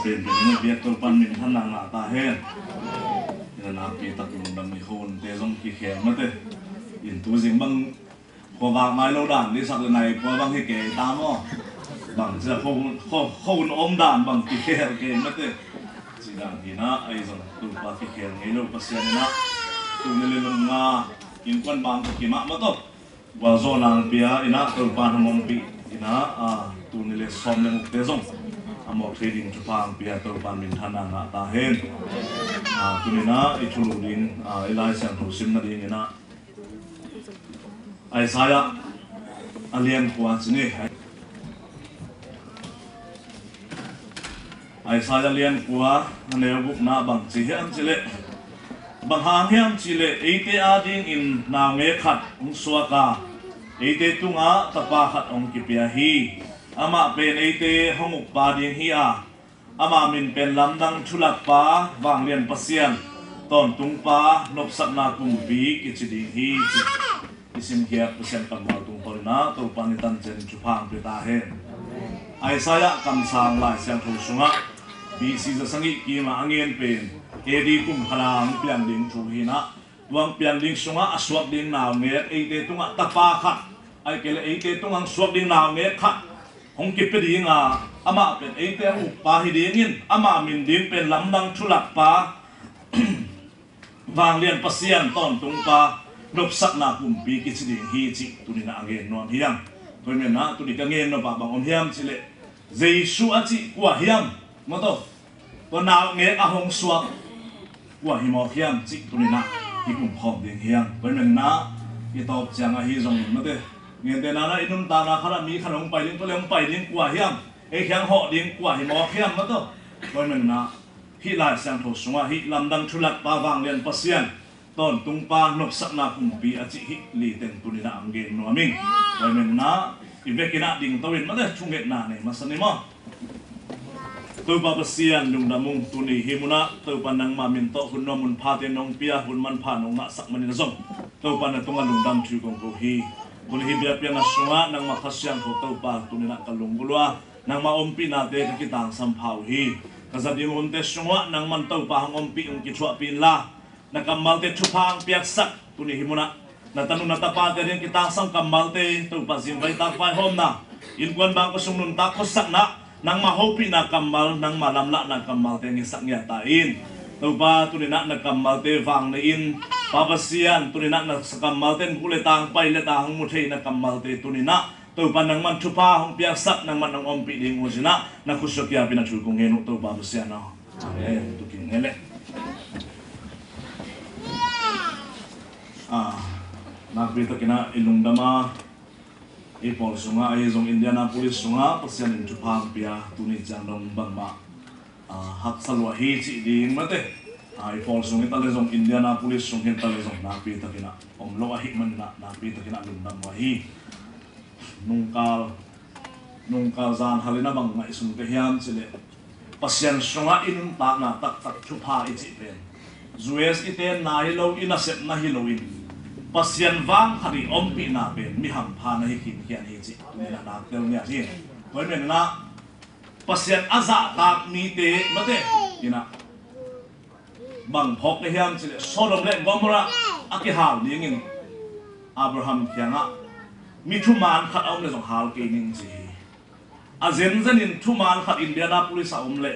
เป็นนี่เบียดตัวปันมินท่านนางตาเห็นนี่นาปีตะกุ่มดำมีคนเตะส่งขี้แข็งมาเตะอินตัวสิ่งบางพอบางไม้เราด่านที่สักในพอบางที่เก๋ตามอ่ะบางจะคนอมด่านบางขี้แข็งเก๋มาเตะสิ่งด่านที่นะไอ้ส่งตัวปลาขี้แข็งไอ้ลูกปัสยานี่นะตัวนี่เลยลงมาอินควันบางขี้มามาตัวว่าโซนางเปียอินะตัวปลาทำมงปีอินะตัวนี่เลยซ้อมเลยมุกเตะส่งamok trading Jepang pia terpan min tanang na tahen tunina ichuludin ilai siang thusim na ding ina ai saya alien kwa chini ai saya alien kwa anebuk na bang chi hiam chile bang hang hiam chile eite ading in na nge khat ong suaka eite tunga tapa khat ong kipia hi ama pen eite homuk pa ding hi ama min pen lamdang thulak pa wanglian pasian ton tung pa nop sakna kumpi kichiding hi isim hiat pasian kamal tung porna to panitan chen chupang peta hen ai saya kam sang lai siang thu sunga bi si za sangi ki ma angien pen edi kum khalang pian ding thu hi na wang pian ding sunga aswak ding naw nge eite tunga tapa khat ai kele eite tungang swak ding naw nge khat hong kip pe ding ama pen eite upa hi dingin ama min ding pen lamdang thulak pa wanglian pasian ton tung pa nop sakna kumpi kichiding hi chi tunina angen non hiam toimen na tuni ka ngen no ba bang on hiam chile jesu achi kwa hiam moto to naw nge a hong suak kwa hi mo hiam chi tunina hi kum khom ding hiam toimen na ki top chang a hi jong mote nghe tên nào inum ta na khara mi khara ông pai to le ông pai ding kwa hiam e kyang ho ding kwa hi mo hiam ma to toy men na hi lai sang tho sunga hi lamdang thulak pa wang len pasian ton tung pa nop sakna kumpi achi hi li ten tunina amge no aming toy men na ivekina ding tawin ma de chunget na ne masani mo tu pa pasian dung damung tuni himuna tu panang ma min to hun no mun pha te nong pia hun man pha nong na sak manin zong tu pa na tunga lung dam thu kong ko hi kung hibya piang asunga nang makasyang hotel pa tunina kalunggulwa nang maompi nate kakitang sampaw hi kasabing unte sunga nang mantaw pa hang ompi yung kitswa pinla nakamalte chupang piak sak tunihimuna natanong natapate rin kitang sang kamalte to pa simbay takpay hom na inkwan bang kusungnun takos sak na nang mahopi na kamal nang malamla na kamalte ngisak nyatain to pa tunina nagkamalte vang na in papasian tunina na sa kamalten kuletang pailetang muthei na kamalte tunina to panang man chupa hong piasak nang man ang ompi ding usina na kusokya pinachul kong ngeno to papasian na to kingele nakita kina ilungdama ipol sunga ay zong Indianapolis sunga pasian in chupa hong pia tunit jang dong bangma hak salwa hi chi ding mate ai fall sung ita le zong Indianapolis sung ita le zong napi ta kina om lo ahi man na napi ta kina lundam wahi nungkal zan halina bang ngai sung te hiam chile pasyan sunga inun ta na tak tak chupa ichi pen zues ite na hilo ina set na hiloin pasyan wang hari ompi na pen mi ham pha na hi kin hian hi chi ni na tel nya hi koi men na pasyan aza tak mi te mate kina bang phok le hiam chile Sodom le Gomora aki hal dingin Abraham kyanga mi thuman khat om le jong hal ke ning chi a zen in thuman khat Indianapolis a om le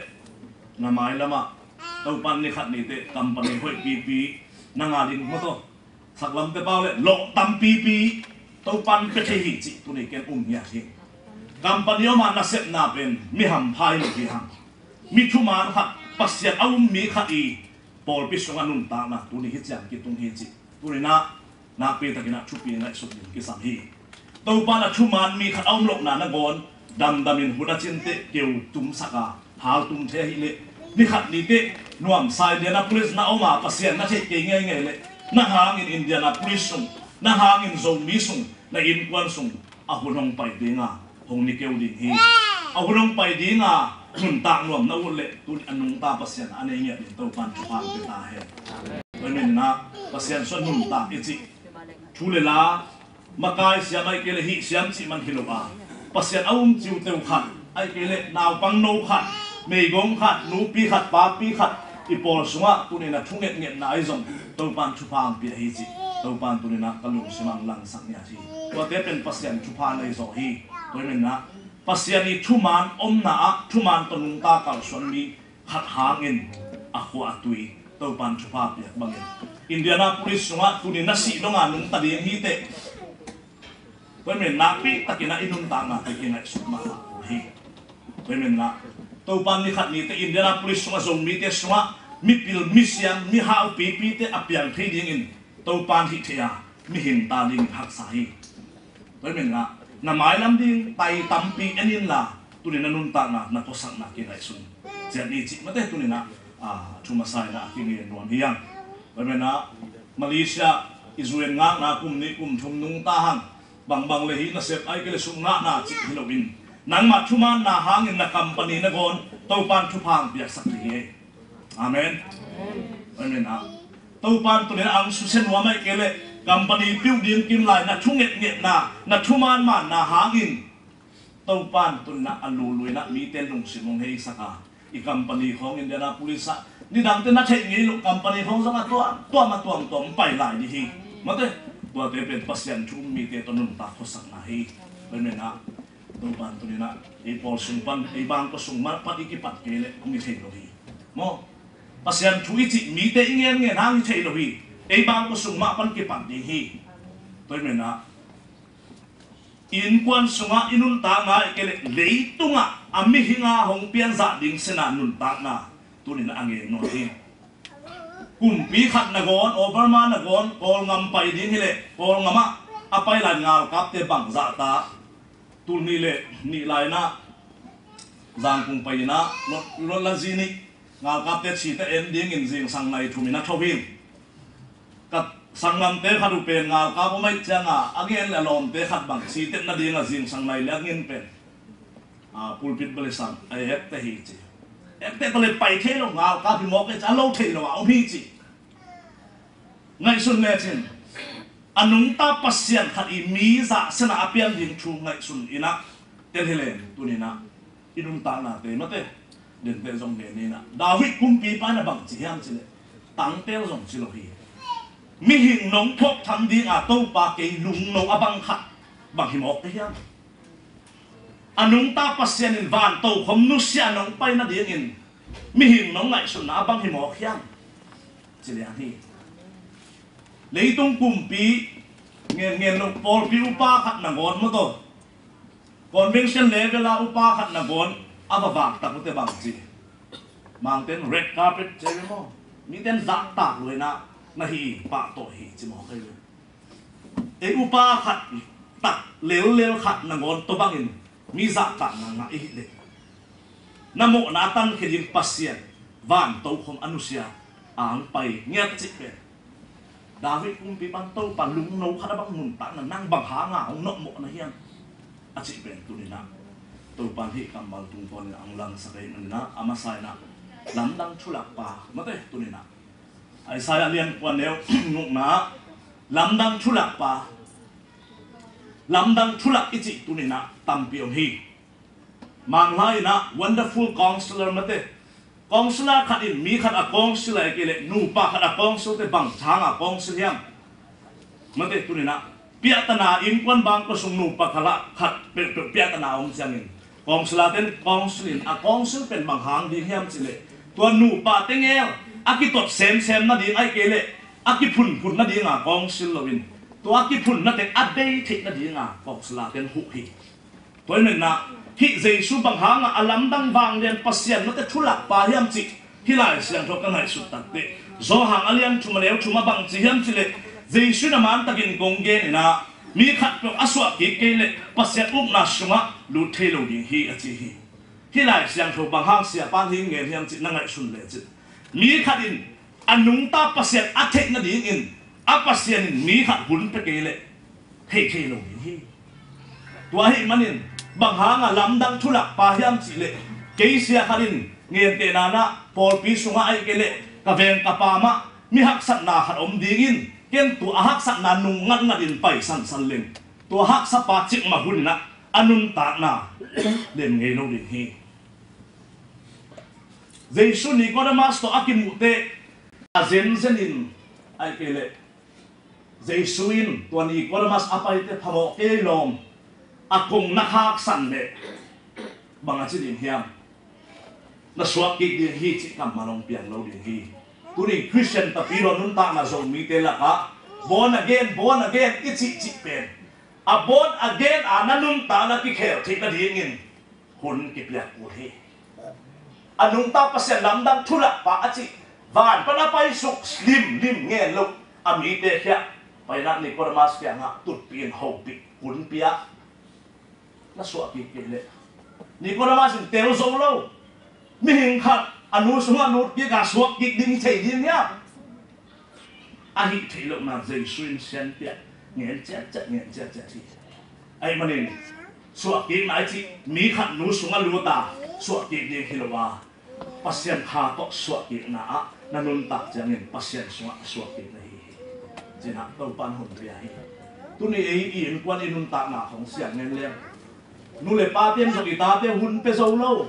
na mai lama to pan ni khat ni te company hoi pp nanga ding mo to saklam te paw le lo tam pp to pan pe the hi chi tu ni ken ya hi company o ma na set na pen mi ham phai ni hi ham mi thuman khat pasya aum mi khat i Paul pisong anun ta na tuni hityang kitong hiji tuni na pita kina chupi ngai suk ki sam hi to pa na chuman mi khat aum lok na gon dam damin huda chinte keu tum saka hal tum the hi le ni khat ni te nuam sai Indianapolis na oma pasien na the ke nge le na hang in Indianapolis sung na hang in zong mi sung na in kwan sung a hunong pai dinga hong ni keu ding hi a hunong pai dinga nun tak nuam na ule tun anung ta pasien ane nge din to pan chupan te ta he men na pasien so nun ta ichi thule la makai siam ai kele hi siam chi man hiloba pasien aum chiu teu khat ai kele naw pang no khat mei gong khat nu pi khat pa pi khat ipol sunga tunina thunget nget na aizom topan chupang pi hi chi topan tunina kalung simang lang sang nya chi to te pen pasyan chupa nei zo hi toimen na pasyan ni thuman omna a thuman tonung ta kal son mi khat hangin akwa tui topan chupa pi bangin Indianapolis sunga tunina si donga nung tading hi te toimen na pi takina inun ta na takina sukma hi toimen na topan ni khat ni te Indianapolis sunga zong mi te sunga mi pil mi siang mi hau pi pi te apiang thei ding in topan hi thea mi hin ta ding hak sa hi toimen na na mai lam ding tai tampi enin la tunina nun ta na ko sang na ki nai sun jan ni chi mate tunina chuma sai na ki ngi non hiang toimen na Malaysia Israel nga na kum ni kum thum nung ta hang bang le hi na sep ai ke le sung na chi hilowin nang ma thuma na hangin na company na gon topan thupang biak sak hi amen amen topan tu ang susen wa mai kele company building kim lai na thunget nget na thuman man na hangin topan tu na alului na mi ten lung simong hei saka I company khong Indianapolis ni dang te na thei ngi lu company khong zanga to ma tuang tom pai lai ni hi mate to te pen pasyan thum mi te to nun ta kho sak na hi amen na topan tu na I pol sung pan I bang ko sung mar pat ikipat kele kung I thei lo hi mo pasyan thui chi mi te ingen nge nang thei lo hi ei bang ko sung ma pan ki pan ding hi toimen na in kwan sunga inun ta nga ikele leitunga ami hinga hong pian za ding sena nun ta na tunin ange no hi kumpi khat na gon overman na gon kol ngam pai ding hile kol ngama apai lan ngal kap te bang za ta tul ni le ni lai na zang kung pai na lo la zini ngal kap te chi te ending in jing sang nai thumina thobin kat sangam te khadu pen ngal ka bo mai changa again la lom te khat bang chi te na ding a jing sang nai la ngin pen pulpit bale sang ai hek te hi chi ek te bale pai the lo ngal ka bi mo ke cha lo the lo au hi chi ngai sun le chen anung ta pasyan khat I mi za sena apian ding thu ngai sun ina ten hele tunina inum ta na te mate den te zong ne ni na David kumpi pa na bang chi ham chi le tang tel zong chi lo hi mi hin nong thok tham ding to pa ke lung no abang khat bang hi mok te hiam anung ta pasyan in van to khom nu sia nong pai na ding in mi hin nong ngai sun na bang hi mok hiam chi le hi leitung kumpi ngen lo pol pi upa khat na gon mo to convention level la upa khat na gon aba bak ta te bang chi mang ten red carpet che mo mi ten zak ta loi na hi pa to hi chi mo kai le e upa khat tak lel khat na gon to bangin mi zak ta na hi le namo na tan khiding pasien van to khom anusia ang pai ngiat chi pe David kumpi pan to pan lung no khada bang mun ta na nang bang ha nga ong no mo na hian a chi pen tu ni na to pan hi kamal tung pon ang lang sa kai na amasai na lamdang thulak pa mate tu ni na ai sai alian kwan neu nguk na lamdang thulak ichi tu ni na tampi om hi mang lai na wonderful counselor mate counselor khat in mi khat a counselor ke le nu pa khat a counselor te bang thang a counselor hiam mate tu ni na piatana in kwan bang ko sung nu pa khala khat piatana om chang in counselor ten counseling a counselor pen bang hang di hiam chile to nu pa tengel akitot sem na ding ai ke le akipun na ding a counselor win to akipun na te adei thik na ding a counselor ten hu hi toy men na hi Jesu bang hanga alam dang bang den pasyan no te thulak pa hiam chi hilai siang thok kan hai su tak te zo hang alian thuma leu thuma bang chi hiam chi le Jesu na man takin gongge ni na mi khat pro aswa ki ke le pasyan up na sunga lu thelo ding hi a chi hi hilai siang thok bang hang sia pan hi nge hiam chi na ngai sun le chi mi khat in anung ta pasyan athek na ding in a pasyan in mi khat hun pe ke le hei thelo ding hi tua hi manin bang hanga lamdang thulak pa hiam chi le keisia kharin ngien te na pol pi sunga ai kele ka veng ka pa ma mi hak sat na khat om dingin ken tu a hak sat na nung ngat ngatin pai san san leng tu hak sa pa chik ma hun na anun ta na dem nge no ding hi Giêsu Nicodemus to akim mute azen zenin ai kele Giêsu in to Nicodemus apai te phamo ke lom akong nakhak san le banga chi ding hiam na suak ki ding hi chi kam malong piang lo ding hi tuni Christian ta piro nun ta na zo mi te la ka born again ichi chi pen a born again ananun ta na ki khel thik na ding in hun ki plak u he anung ta pasya lamdang thula pa achi van pana pai suk slim lim nge lo ami te khya pai na Nicodemus kya nga tut pin ho pi kun pia na suak ki le Nicodemus in tel zo lo mi hing khat anu sunga lut ki ga suak ki ding chei ding ya a hi thei lo na zai suin sen pia ngen cha thi ai manin suak ki nai chi mi khat nu sunga lu ta suak ki ding hilowa pasien kha to suak ki na nanun tak jangin pasien sunga suak ki nei jina to pan hun ria hi tuni ei in kwan inun ta na khong siang ngen le nu le pa tem so ki ta te hun pe zo lo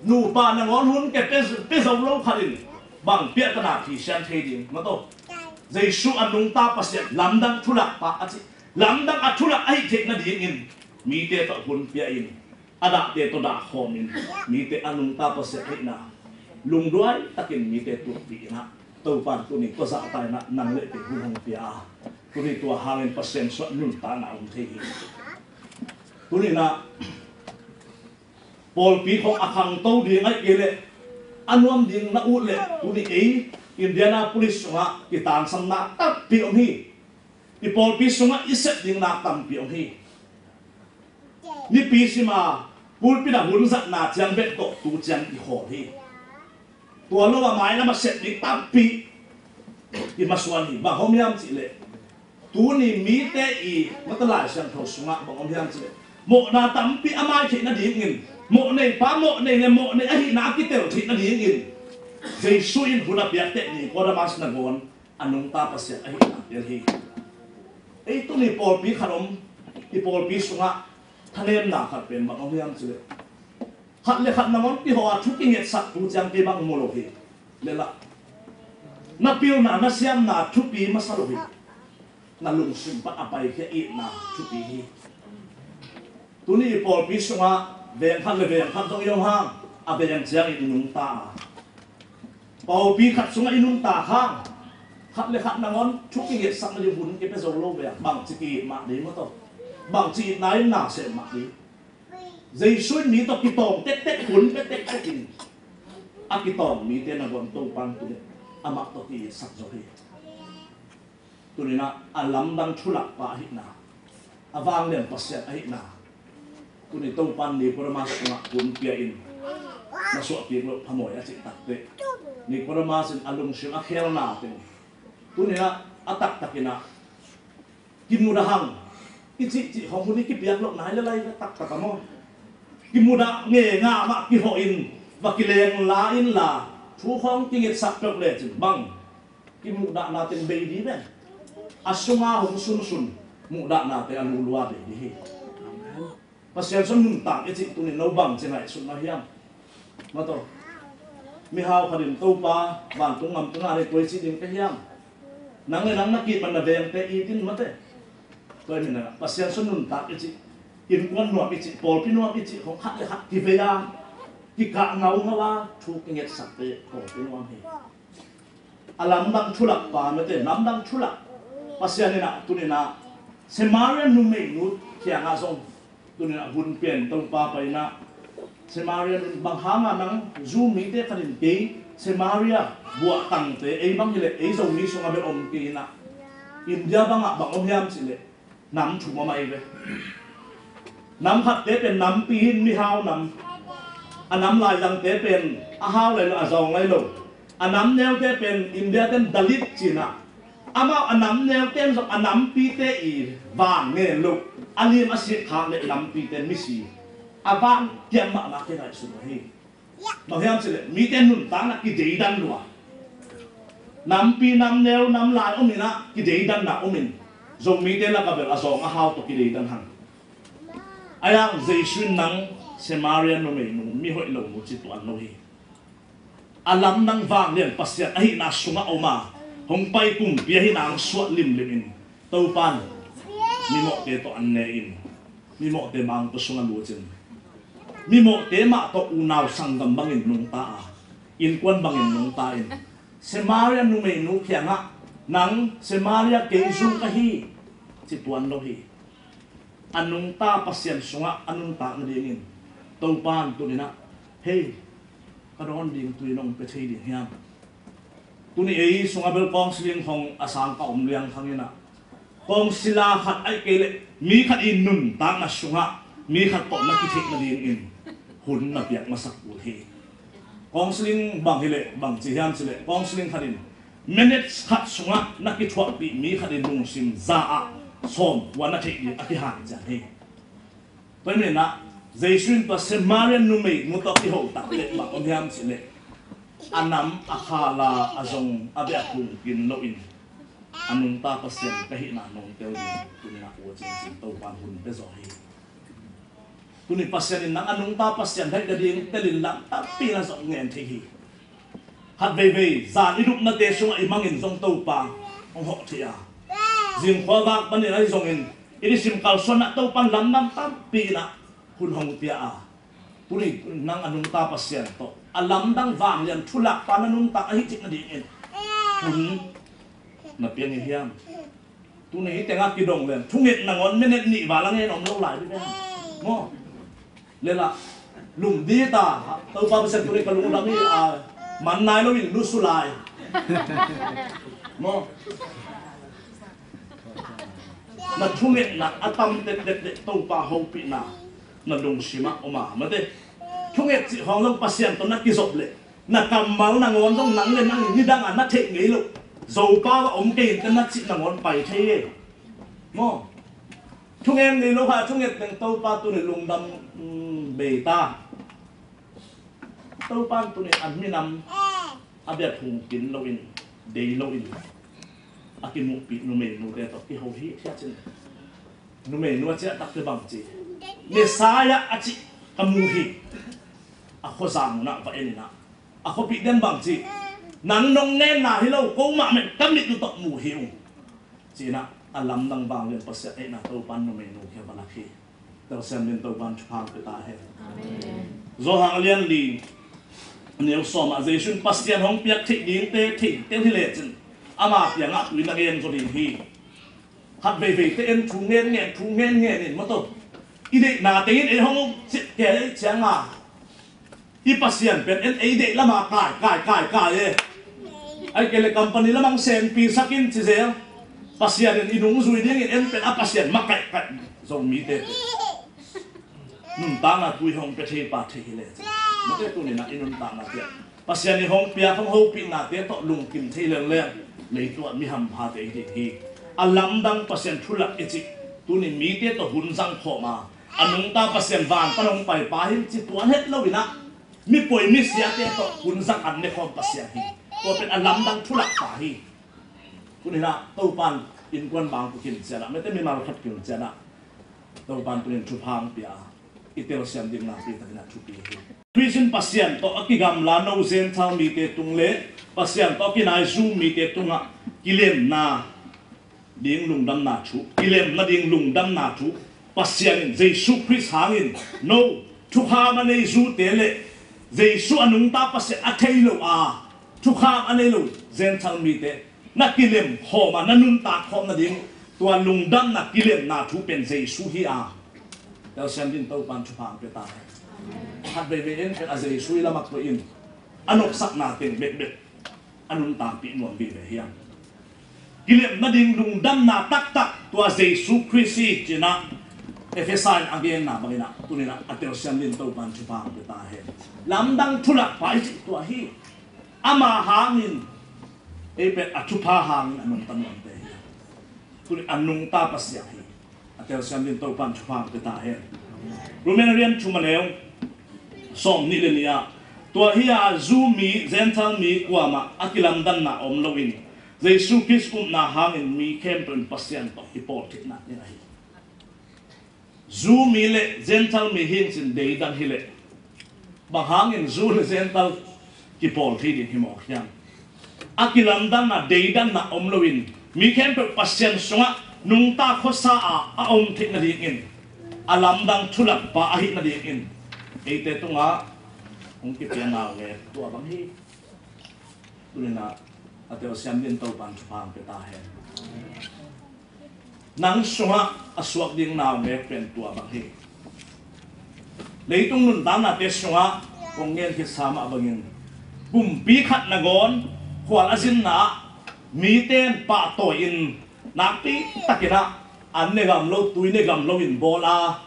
nu pa na ngon hun ke pe zo lo khalin bang pia ta na thi sian thei ding ma to Giêsu anung ta pasien lamdang thulak pa achi lamdang athulak ai thek na ding in mi te to hun pia in ada te to da khom in mi te anung ta pasien ai na lung duai takin mi te tu pi na to pan tu ni ko za tai na nang le te hun pia tu ni tua hangin pasien so nun ta na thei hi tu ni na Paul pi khong akhang to ding ai kele anuam ding na u le tu ni ei Indianapolis sunga kitang sam na tap pi om hi ni Paul pi sunga iset ding na tam pi om hi ni pi sima pul pi na hun zat na chiang bet to tu chiang ki ho hi tua lo wa mai na ma set ni tam pi i maswan hi ba hom yam chi le tu ni mi te i matala sang tho sunga ba hom yam chi le mo na tam pi amai chi na ding in mo nei pa mo nei le mo nei a hi na ki tel chi na ding in Giêsu in huna biak te ni Nicodemus na gon anung ta pasya ai na tel hi ei tu ni Paul pi kharom ti Paul pi sunga thalem na khat pen ma ong yam chile khat le khat na mon pi ho a thu ki nget sak tu jang ke bang mo lo hi le la na pil na siam na thu pi ma sa lo hi na lung sim pa apai ke i na thu pi hi tu ni Paul pi sunga ven khat le ven khat dong yong hang a be yang chiang in nung ta Paul pi khat sunga inun ta hang khat le khat na ngon thu ki nget sak na ju hun ke pe zo lo be bang chi ki ma de mo to bang chi nai na se ma di Giêsu mi to ki tong tek tek hun pe tek tek in a ki tong mi te na gon to pan tu le ama to ki sak zo hi tu ni na alam dang thulak pa hi na awang lem pasya hi na tu ni to pan ni Nicodemus nga kun pia in na so pi lo phamoy a chi tak te Nicodemus in alung sim a khel na te tu ni na atak takina kimudahang ichi hong huni ki piak lok nai lai tak tak mo kimuda nge nga ma ki ho in ba ki leng la in la thu khong ki nget sak tok le chin bang kimuda na ten be di ben asunga hong sun sun muda na te anu lua be di pasien son nun tak ichi tu ni no bang chenai sun na hiam ma to mi hao khadim to pa ban tung ngam tung ale koi chi ding te hiam nang le nang na ki man na beng te i tin ma te koi ni na pasien son nun tak ichi in kon no ichi Paul pi no ichi khong khat le khat ki ve ya ki ka ngau ngawa thu ki nget sak te ko pi no he alam dang thulak pa me te nam dang thulak pasien ni na tu ni na Samarian nu me nu kia nga song tu ni na bun pen tong pa pa ina Samarian bang hanga nang zu mi te khanin ke Samaria bua tang te ei bang ile ei zo ni so ngabe om ki na India banga bang om yam chile nam thu ma mai ve nam khat te pen nam pi hin mi hao nam anam lai dang te pen a hao lai a zong lai lo anam neo te pen India ten dalit china ama anam neo ten so anam pi te i wang nge lo ani ma si kha le nam pi ten mi si avan kiam ma ma ke nai su hi ma hiam chile mi ten nun ta na ki dei dan lo nam pi nam neo nam lai om na ki dei dan na omin zong mi ten la ka bel a zong a hao to ki dei dan hang ayang Giêsu nang Samarian no me no mi hoi lo mo chi tuan no hi alam nang vang lian pasyan ahi na sunga oma hong pai kum pia hi nang suat lim limin to pan mi mo te to an ne in mi mo te mang to sunga lu chen mi mo te ma to unaw sanggam bangin nung ta in kwan bangin nung ta in Samaria nu me nu khia nga nang Samaria ke zu ka hi chi tuan lo hi anung ta pasyan sunga anung ta ngin to pan tu ni na hey karon ding tu nong pe thei ding hiam tu ni ei sunga bel kong siling hong asang ka liang khangina kong sila khat ai ke le mi khat in nun ta na sunga mi khat to na ki thik na ding in hun na piak masak u hi kong siling bang hile bang chi hiam chile kong siling khatin minutes khat sunga na ki thwa pi mi khat in lung sim za a som wa na thei di a ki han ja he toi me na Zaisun pa Samarian numay mutok iho takle makumham sile anam akala azong abe akung kinloin anung tapas yan kahit na nung teo din kunin ako sin tau panhun peso hi kunin pasyanin ng anung tapas yan dahil gading telin lang tapi na sa ngayon tihi hat bebe zan idup na teso nga imangin zong tau pa ang hok tiya zing kwagak manin ay zongin inisim kalson na tau pan lamnam tapi na kun hong pia a tuli nang anung tapas yan to alam dang vang yan tulak pananung tak ahitik na diin kun na piang hiam tuni tenga kidong len tungit nangon menet ni walang en om lo lai bi mo lela lum di ta to pa sa tuli kalung dami a man nai lo in lu sulai mo na tungit na atam det to pa ho pi na na dong sima oma mate thunget chi hong long pasien to na ki zop le na kamal na ngon dong nang le nang ni dang na the ngei lo zo pa wa om ke kan na chi na ngon pai the mo thungen ngei lo ha thunget teng to pa tu ni lung dam be ta to pa tu ni an mi nam abia thung kin lo in dei lo in akimu pi nu me nu de to ki ho hi tia chen nu me nu cha tak te bang chi Mesaya aci kamuhi ako sang na pa enina ako piden bang ci nang nong nen na hilaw ko ma men kamit tu tok muhi cina alam nang bang len pasya na to pan no menu kya balaki daw sem len to ban chang ta he amen zo hang lian li neu som a zaisun pasyan hong piak thik ding te thik te hi le chen ama piang a tu na gen zo din hi hat ve ve te en thu ngen ni ma to ide na tingin e hong sit ke chang a i pasien pen en ide lama kai e ai ke le company lamang sen pi sakin chi ze pasien en inung zui ding en pen a pasien ma kai zo mi te nun ta na tui hong pe the pa the le ma te tu ni na inun ta na te pasien ni hong pia hong ho pi na te to lung kim the leng le le tu mi ham pha te hi alam dang pasien thulak e chi tu ni mi te to hun sang kho ma anung ta pasien van panong pai pa hin chi tuan het lo ina mi poi mi sia te to hun sang an ne khom pasien hi to pen alam dang thulak pa hi kun ina to pan in kwan bang ku kin cha la me te mi mal khat kin cha na to pan tu nin thu phang pia itel siam ding na pi ta na thu pi hi Christian pasien to akigam la no zen thang mi te tung le pasien to ki nai zu mi te tunga kilem na ding lung dam na thu kilem na ding lung dam na thu pasien Jesu Christ hangin no thu kha ma nei zu te le Jesu anung ta pasien a thei lo a thu kha ane lo zen thang mi te na kilem ho ma na nun ta khom na ding tua lung dam na kilem na thu pen Jesu hi a dal siam din to pan thu phang pe ta hat be en pen a Jesu la mak to in anok sak na ten bet anun ta pi nuam bi ve hiam kilem na ding lung dam na tak tua Jesu Christ china Efesan again na bagina tunina atel siam din to pan chu pa ta he lamdang thula pai chi tua hi ama hangin e pe atu pa hang anun tan non te tun anung ta pasya hi atel siam din to pan chu pa ta he Romanian chumaneu som ni le nia tua hi a zu mi zental mi kwama akilam dan na om lowin Jesu Christ na hangin mi kempen pasyan to iportit na ni hi zu mi le zental mi hin sin dei dan hile bang hangin zu le zental ki pol thi din himo khiam akilam dan na deidan na omloin mi khem pe pasien sunga nung ta khosa a om thik na ding in alam dang thulak pa a hi na ding in eite tunga ong ki pian na nge tu abang hi tulina ateo siam din to pan chupang pe ta he nang sunga aswak ding na nge pen tu abang hi leitung nun dan na te sunga ong ngen ki sama abangin bumpi khat na gon khwal azin na mi ten pa to in nakti takina anne gam lo tuine gam lo in bola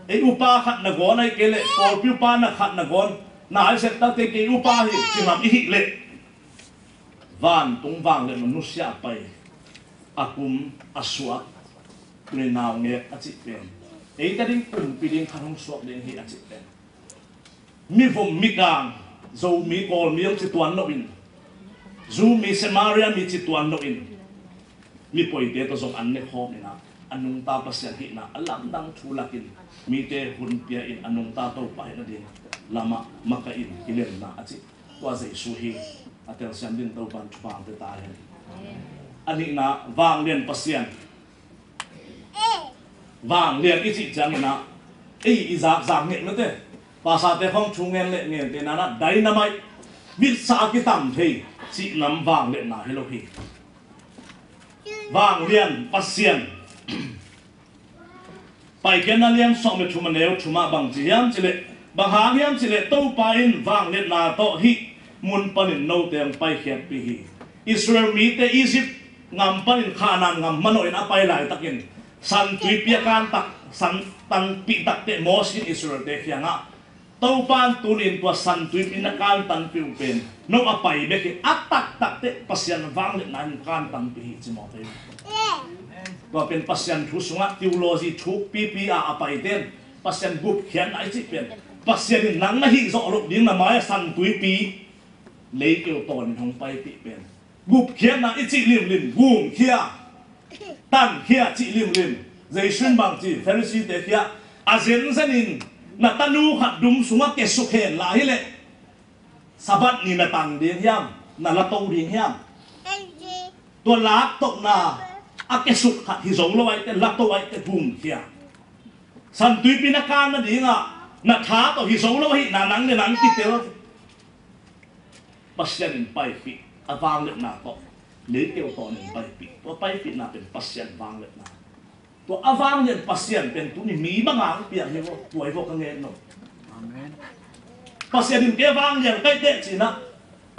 ei upa khat na gon ai kele por piu pa na khat na gon na ai set ta te ke upa hi chimam hi le van tung wang le manusia pai akum aswa tuni naw nge achi pen ei ta ding kum piding khanong swak ding hi achi pen mi vom mi kang zo mi kol mi chi tuan no in zu mi samaria mi chi tuan no in mi poi te to zong an ne khom ina anung ta pasyan hi na alam dang thulakin mi te hun pia in anung ta to pai na din lama maka in kilen na achi wa zai su hi atel siam din to ban chupang te ta hen ani na wang len pasyan vàng liền cái chị chẳng na ý giảm giảm nghệ nữa thế và sao thế không chung nghe lệ nghe thế nào là dynamite biết sao cái tầm thì chị nắm vàng liền nào hello hi vàng liền pasien bài kiến là liền xong rồi chúng mình nếu chúng mà bằng gì hiếm chỉ lệ bằng hàng hiếm chỉ lệ tâu pain vàng liền là to hi muốn panin nâu tiền bài khiết pi hi Israel mỹ te Egypt ngam panin khanan ngam manoi na pai lại takin san tui pia kan tak san tan pi tak te mos in Israel te khianga tau pan tunin tua san tui pina kan tan piu pen no apai be ki atak tak te pasian wang le nan kan tan pi chi mo te tua pen pasian thu sunga theology thu pi a apai ten pasian gup khian ai chi pen pasian in nang na hi zo lo ding na mai san tui pi le keu ton hong pai pi pen gup khian na ichi lim gum khia tan khia chi lim dây xuyên bằng chỉ Pharisee te khia azen zanin na tanu khat dum sunga ke sukhen la hi le sabat ni na tang ding hiam na la to ding hiam to lak tok na a ke suk khat hi zong lo ai te la to ai te bum khia san tui pinakan na dinga na tha to hi zong lo hi na nang ne nang ki te pasyan pai pi avang le na to le keu to nen pai pi to pai pi na pen pasyan wang le na to avang len pasyan pen tu ni mi bangang pia hi wo tuai wo ka nge no amen pasyan in ke wang len kai te china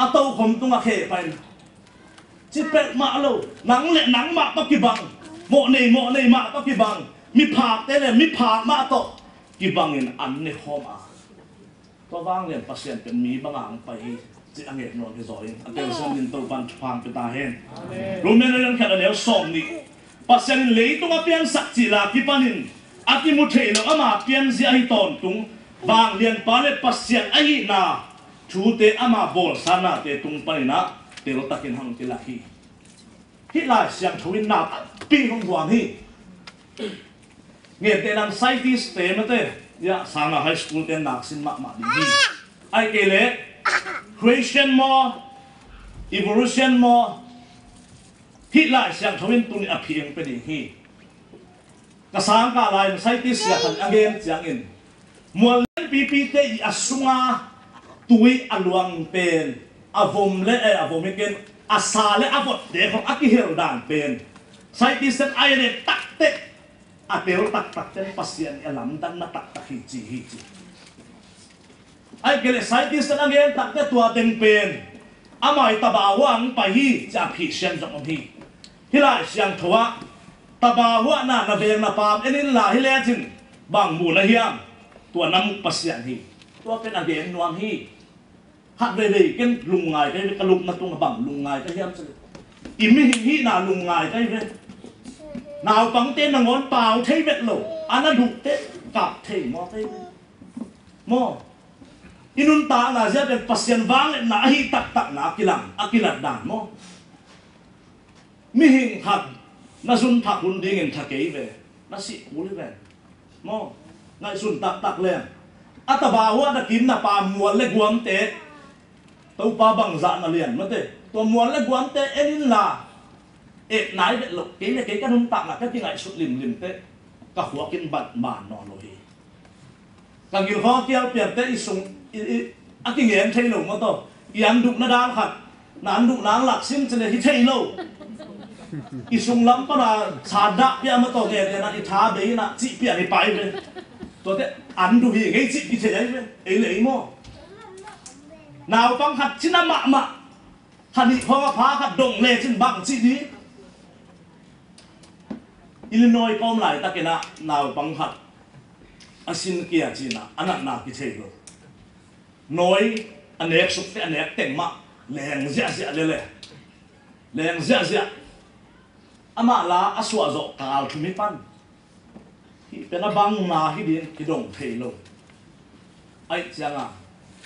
a to khom tunga khe pai chi pet ma lo nang le nang ma to ki bang mo nei ma to ki bang mi phak te le mi phak ma to ki bang in an ne khom a to wang len pasyan pen mi bangang pai chỉ anh em nói cái giỏi anh em xem nhìn tàu van phang cái ta hen rồi mình lên cái này xong đi bác sĩ lấy tung áp biên sắc chỉ là cái panin áp cái một thể nó mà biên gì ai tòn tung vàng liền phá lên bác sĩ ai na chú tế ama bol sana tế tung panin na tế lo takin hang tế là khi lại xem chú in nạp pin không hoàng hi nghe tế làm scientist tế mà tế ya sana high school tế nạp xin mạ đi hi ai kể lẽ creation mo evolution mo hit lại sang thoin tuni aphiang pe ding hi ka sang ka lai scientist ya kan again chang in mol pp te asunga tui aluang pen avom le avom ken asale avot de khong akihel dan pen scientist ai re tak te atel tak ten pasien alam dan na tak hi chi ai kele scientist na gen tak te tua teng pen amai tabawang pa hi cha phi sian jong hi hilai siang thowa tabawa na veng na pam enin la hi le chin bang mu na hiam tua nam pasian hi tua pen again nuam hi hat ve ken lungai kai ka luk na tung bang lungai ka hiam chale imi hi na lungai kai ve nào bang te na ngon pau thei vet lo ana duk te kap thei mo te mo inun ta na zia pen pasien wang na hi tak na akilat dan mo mi hing hat na sun thak hun ding en thakei ve na si uli ve mo na sun tak le atabawa na kim na pa mual le guam te tàu pa bằng dạ là liền mất thế tôi muốn là quan thế em là em nãy vậy lục cái cái nung tạng là cái ngại sụt lim thế cả khóa kinh bật bản nó rồi càng nhiều khó kéo tiền thế sung cái nghe thấy lâu mà to yam đục nó đang khát nán đục nang lạc sim cho nên thấy lâu sung lắm có là xả đạp bia mà to nghe thế là thả đấy là chị bia này bay về tôi thế ăn đủ gì cái chị cái thế đấy ấy lấy mà nào băng hạt chín năm mạ hạt đi hoa phá hạt đồng lệ trên băng chị đi Illinois com lại ta cái nào băng hạt asin kia chỉ na anh nào cái thế rồi nói anh ấy sụp cái anh ấy tỉnh mà leng dễ leng dễ ama là asua zo kal thumi pan hi pena bang na hi din ki dong thei lo ai changa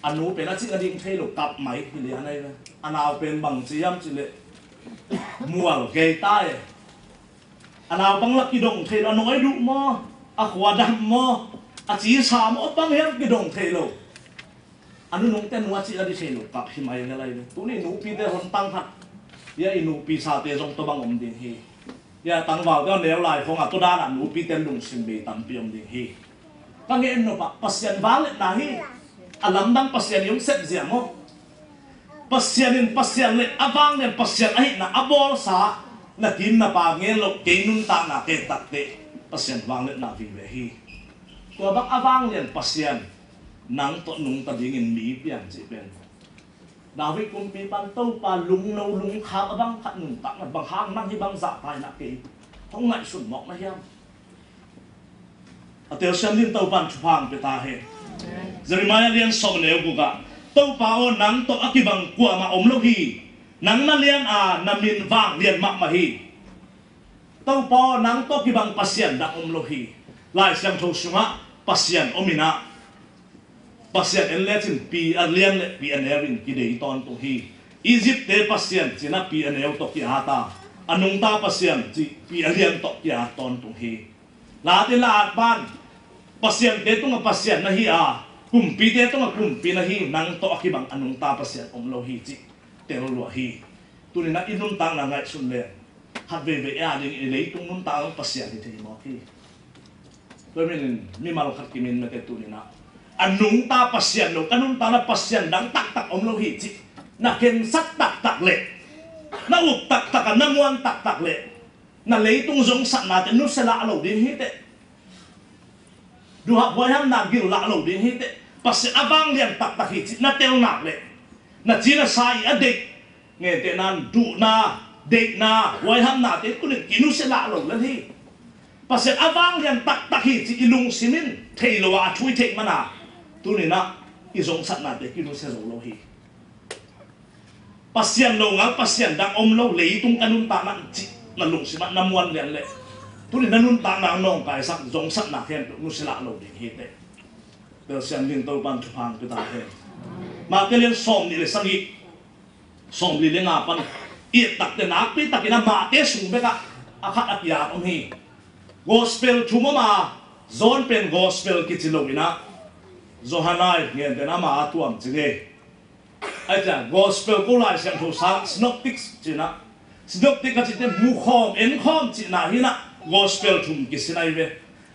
anu pena chi ading thei lo kap mai hi le anai na anao pen bang chiam chi le mual ke tai anao bang la ki dong thei lo noi du mo a khwa dam mo a chi sa mo bang hem ki dong thei lo anu nong ten wa chi adi thei lo kap hi mai le lai tu ni nu pi te hon tang hat ya inu pi sa te jong to bang om ding hi ya tăng vào cái nếu lại không à tôi đã làm nụ pi tên đùng xin bị tạm biếng đi hi các nghe nó bảo pasien vang lên là hi alam đang pasien yung set gì mo pasien lên avang lên pasien ấy na abol sa na kim na pa nghe lộc cái nun ta na cái tắc tệ pasien vang lên là vì vậy hi tua bác avang lên pasien nang to nung ta đi ngin mỹ biếng chỉ bên David cũng bị ban tâu pa lung nâu lung khá băng khát nung tặng là bằng hang năng hi băng dạ tài nạ kỳ không ngại sụn mọc mà hiam ở tiêu xem liên tâu ban chụp hàng về ta hết Jeremiah liên sầu nếu của cả tâu pa o nắng to aki bằng của mà ống lâu hi nắng na liên na min vàng liên mạc mà hi tâu pa nắng to aki bằng pasien đặc ống lâu hi lại xem thâu sung á pasien omina pasien en le chin pi alian le pi anerin ki dei ton to hi Egypt te pasien china pi aneu to ki hata anung ta pasien chi pi alian to ki ha ton to hi la te la ban pasien te to pasien na hi kum pi te to kum pi na hi nang to ki bang anung ta pasien om lo hi chi te lo hi tu ni na inum tang na ngai sun le hat ve ve ya ding le tung nun ta pasien hi thei mo hi tôi mi mal khat ki min me te tu ni na anung ta pasien lo kanun ta na pasien dang tak om lo hi chi na ken sat tak le na uk tak na muan tak le na leitung zong sat na te nu se la lo din hi te du ha boy ham na gil la lo din hi te pasien abang lian tak hi chi na tel nak le na chi na sai a de nge te nan du na de na boy ham na te ku ni kinu se la lo le hi pasien abang lian tak hi chi ilung simin thei lo a chui thei mana tu ni na izong sat na te kinu se zo lo hi pasien lo ngal pasien dang om lo leitung kanun ta na chi na lung si ma na muan lian le tu ni nanun ta na nong kai sak zong sat na khen nu se la lo ding hi te de sian lin to ban thu phang tu ta he ma ke len som ni le sangi som li le nga pan i tak te na pi tak ina ma te sung be ka akhat apia om hi gospel thuma ma zon pen gospel ki chi lo ina Zohanai nghe tên ama tuam chỉ nghe, ai chả gospel câu lại xem thấu sáng synoptics chỉ na, synoptic cái chỉ tên mu khom en khom chỉ na hi na gospel thum cái xin ai về,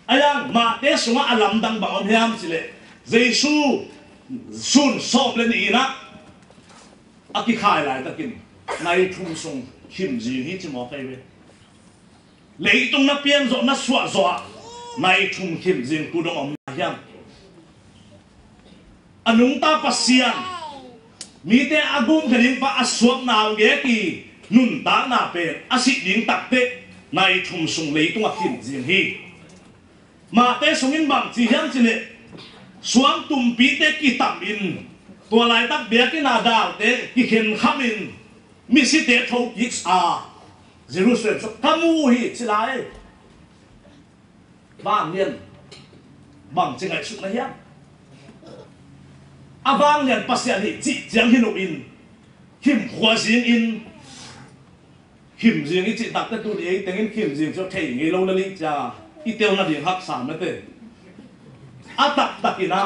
ai yang mà té xuống alam đăng bằng ông hiam chỉ lệ, Giêsu sun sop lên đi na, aki khai lại ta kinh, nay thum sung kim gì hi chỉ mò cái về, lấy tung na pian rồi na xóa xóa, nay thum kim gì cũng đông ông hiam anung ta pasien mi te agum khaling pa aswap naw ge ki nun ta na pe asi ding tak te nai thum sung lei tung a khin jing hi ma te sungin bang chi hiam chi le suang tum pi te ki tam in tua lai tak bia ki na dal te ki khen khamin mi si te tho ki Jerusalem so kamu hi chi lai bang nian bang chi ngai su na hiam avang lian pasien hi chi chiang hin in him khwa jing in him jing i chi tak te tu ni tengin him jing cho thei ngi lo la li cha i tel na ding hak sam na te a tak takina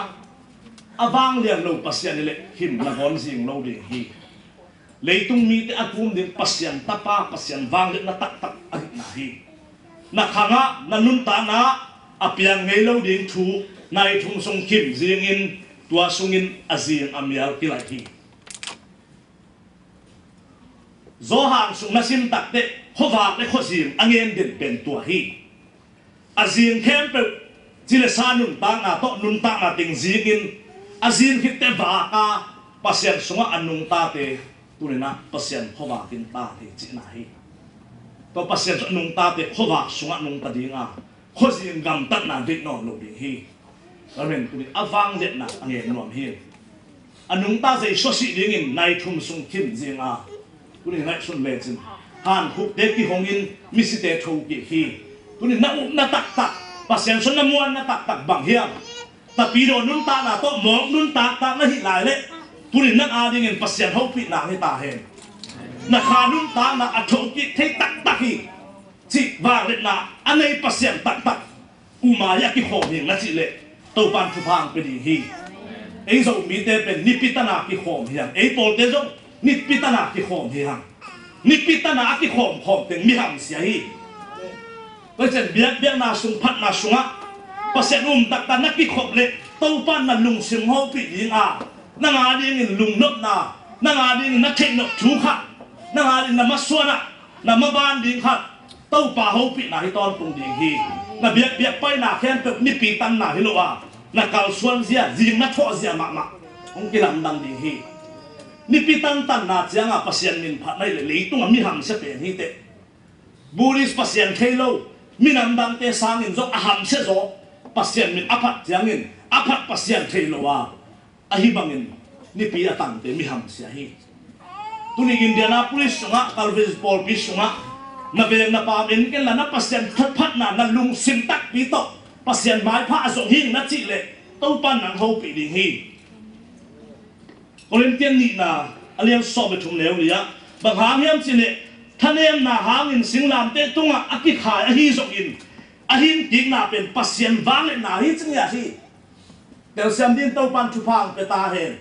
avang liang lo pasian le him na gon jing lo ding hi leitung mi te akum ding pasian tapa pasian wang le na tak tak na hi na khanga na nun ta na apiang ngei lo ding thu nai thum song kim jing in tua sungin azing amial kilai hi zo hang sung na sim tak te khova le khozim angen den pen tua hi azing khem pe chile sa nun ta na to nun ta na ting jing in azing hit te va ka pasian sunga anung ta te tunina pasian khova tin ta te chi na hi to pasian anung ta te khova sunga nung ta dinga khozim gam tat na dik no lo ding hi amen tuni avang det na angen nom hi anung ta zai so si ding in nai thum sung kim jinga tuni ngai sun le chin han khuk te ki hong in mi si te tho ki hi tuni na up na tak tak pasian sun na muan na tak tak bang hiam ta pi do nun ta na to mok nun tak tak na hi lai le tuni na a ding in pasian ho pi na hi ta hen na kha nun ta na a tho ki thei tak tak hi chi wa le na anei pasian tak tak uma ya ki ho hing na chi le tàu pan thu phang pe đi hi ấy dầu mi te pen nipitana ki khom hiang ấy pol te dong nipitana ki khom hiang nipitana ki khom teng mi ham sia hi bây giờ biak na sung phat na sunga pasen tak ta na ki khom le tàu pan na lung sim ho pi ding a na nga ding in lung not na nga ding na thek no thu kha na nga ding na maswana na maban ding kha tàu pa ho pi na hi ton tung ding hi na biak pai na khen pe ni pi tan na hi lo a na kal suan zia jing na tho zia ma ong ki lam dang ding hi ni pi tan na chiang a pasian min phat nai le leitung mi ham se pen hi te buris pasian thelo min am dang te sang in zo a ham se zo pasian min aphat chiang in aphat pasian thelo a hi bangin ni pi atang te mi ham sia hi tuni Indianapolis sunga Calvin Paul pi sunga na beng na pa men ken la na pasian phat na lung sim tak pi to pasian mai pha azong hing na chi le to pan nang ho pi ding hi Olympian ni na alian so be thum leu lia bang hang hiam chi le thanem na hang in singlam te tunga aki kha a hi zong in a hin tik na pen pasian wang le na hi ching ya hi tel sam din to pan thu phang pe ta hen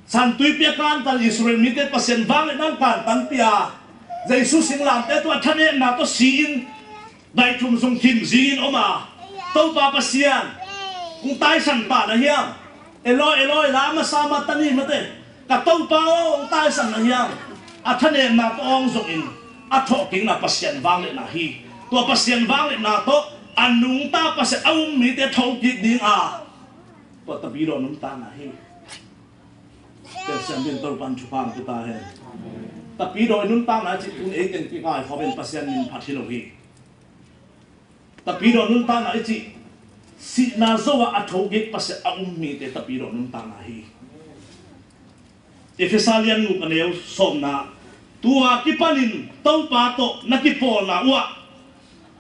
san tui pia kan tal Israel mi te pasian wang le nan kan tan pia Jesus sinh làm thế tôi thân em nào tôi xin đại chúng dùng kim gì nó mà tôi bà pasian cũng tai sẵn bà là hiang Eloi lama sama tani mà thế cả tôi bà ông tai sẵn là hiang thân em nào tôi ông dùng in thọ kính là pasian vang lên là hi tôi pasian vang lên là tôi nung ta pasian ông mi thế thâu kịch đi tôi tập đi đồ nung ta là hi để xem bên tôi ban chụp hàng kita hen tapi doi nun ta na chi tun eten ki kai khoben pasian min phathilo hi tapi doi nun ta na chi si na zo a thogek pas a mi te tapi doi nun ta na hi Efesalian nu kaneu somna tua ki panin tau pa to na ki pol na wa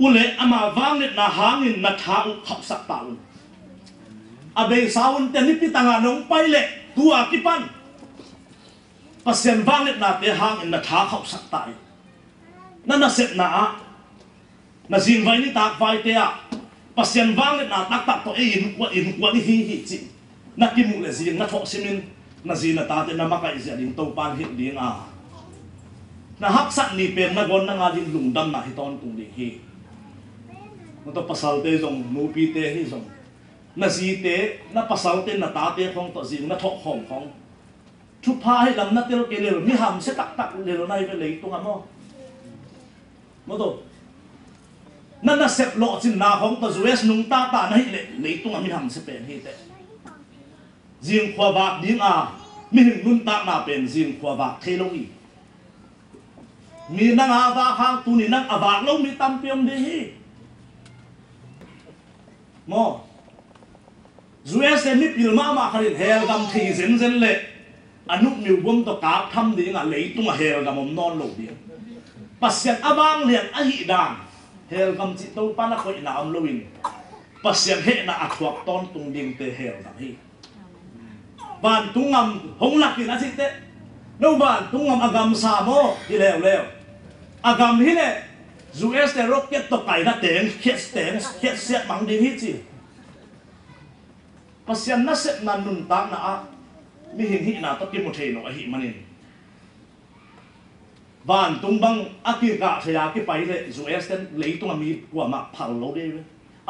ule ama wanglet na hangin na tha u khap sak ta un abe saun te ni pitanga nong pai le tua ki pan pasian wanglet na te hang in na tha khop sak tai na set na jing vai ni tak vai te a pasian wanglet na tak to in kwa ni hi chi na ki mu le jing na tho simin na zin na ta te na makai zia ding to pan hi ding na hak sak ni pen na gon na nga ding lungdam na hi ton tung ding hi mo to pasal te jong nu pi te hi jong na zi te na pasal te na ta te khong to jing na tho khong thu pha hay lam na tel ke le mi ham se tak le lo nai ve le tung amo mo to na sep lo chin na khong to US nung ta nai le tung mi ham se pen hi te jing khwa ba ding mi hin nun ta na pen jing khwa ba thelo hi mi na nga va khang tu ni nang ava lo mi tam piom de hi mo US mi pil ma kharin hel gam thi zen le anuk miu bom to ka tham ding le tung hel gam om non lo dia pasian abang lian a hi dang hel gam chi to pa na khoi na am loin pasian he na athuak ton tung ding te hel gam hi ban tungam hong lak ki na chi te no ban tungam agam sa mo hi leo agam hi le US te rocket to kai na ten khet set mang ding hi chi pasian na sep na nun tak na a mi hin hi na to ki mo thei no a hi manin van tung bang aki ka thaya ki pai le zu esten leitung ami kwa ma phal lo de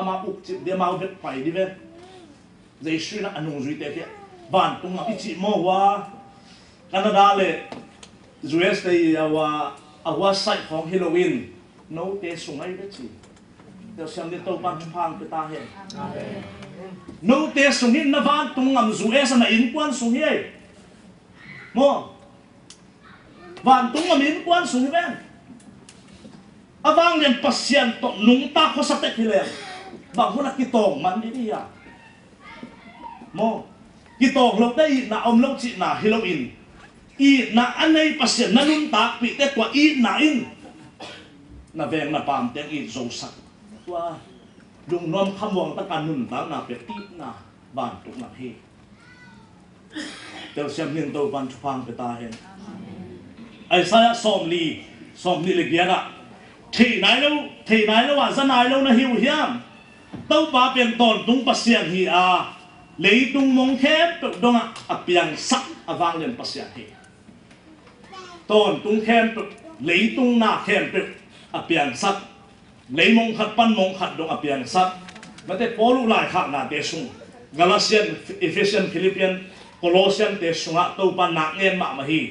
ama uk chip de mau vet pai di ve zai shu na anung zui te ke van tung ma chi mo wa Canada le zu este awa siteของ Halloween no te sungai ve chi te siam de to ban phang pe ta he no te sungin na van tung ngam zu es na in kwan sung he mo van tung ngam in kwan sung ben avang len pasien to nung ta ko sa te khile ba huna ki tong man di ya mo ki tong lo dai na om lo chi na Halloween i na anei pasien na nun ta pi te kwa i na in na veng na pam te i zo sak wa dung nom khamwang ta kan nun ta na pe ti na ban tuk na he tel siam hin to ban phang pe ta hen ai sa som li le giana thei nai lo wa za nai lo na hiu hiam tau pa pen ton tung pasien hi a leitung mong khem tuk donga apiang sak awang len pasien hi ton tung khem tuk leitung na khem tuk apiang sak lấy mong khát pan mong khát dong apiang sat mà te polu lại khác na te sung Galatian Ephesian Philippian Colossian te sunga to pan nak ngen ma hi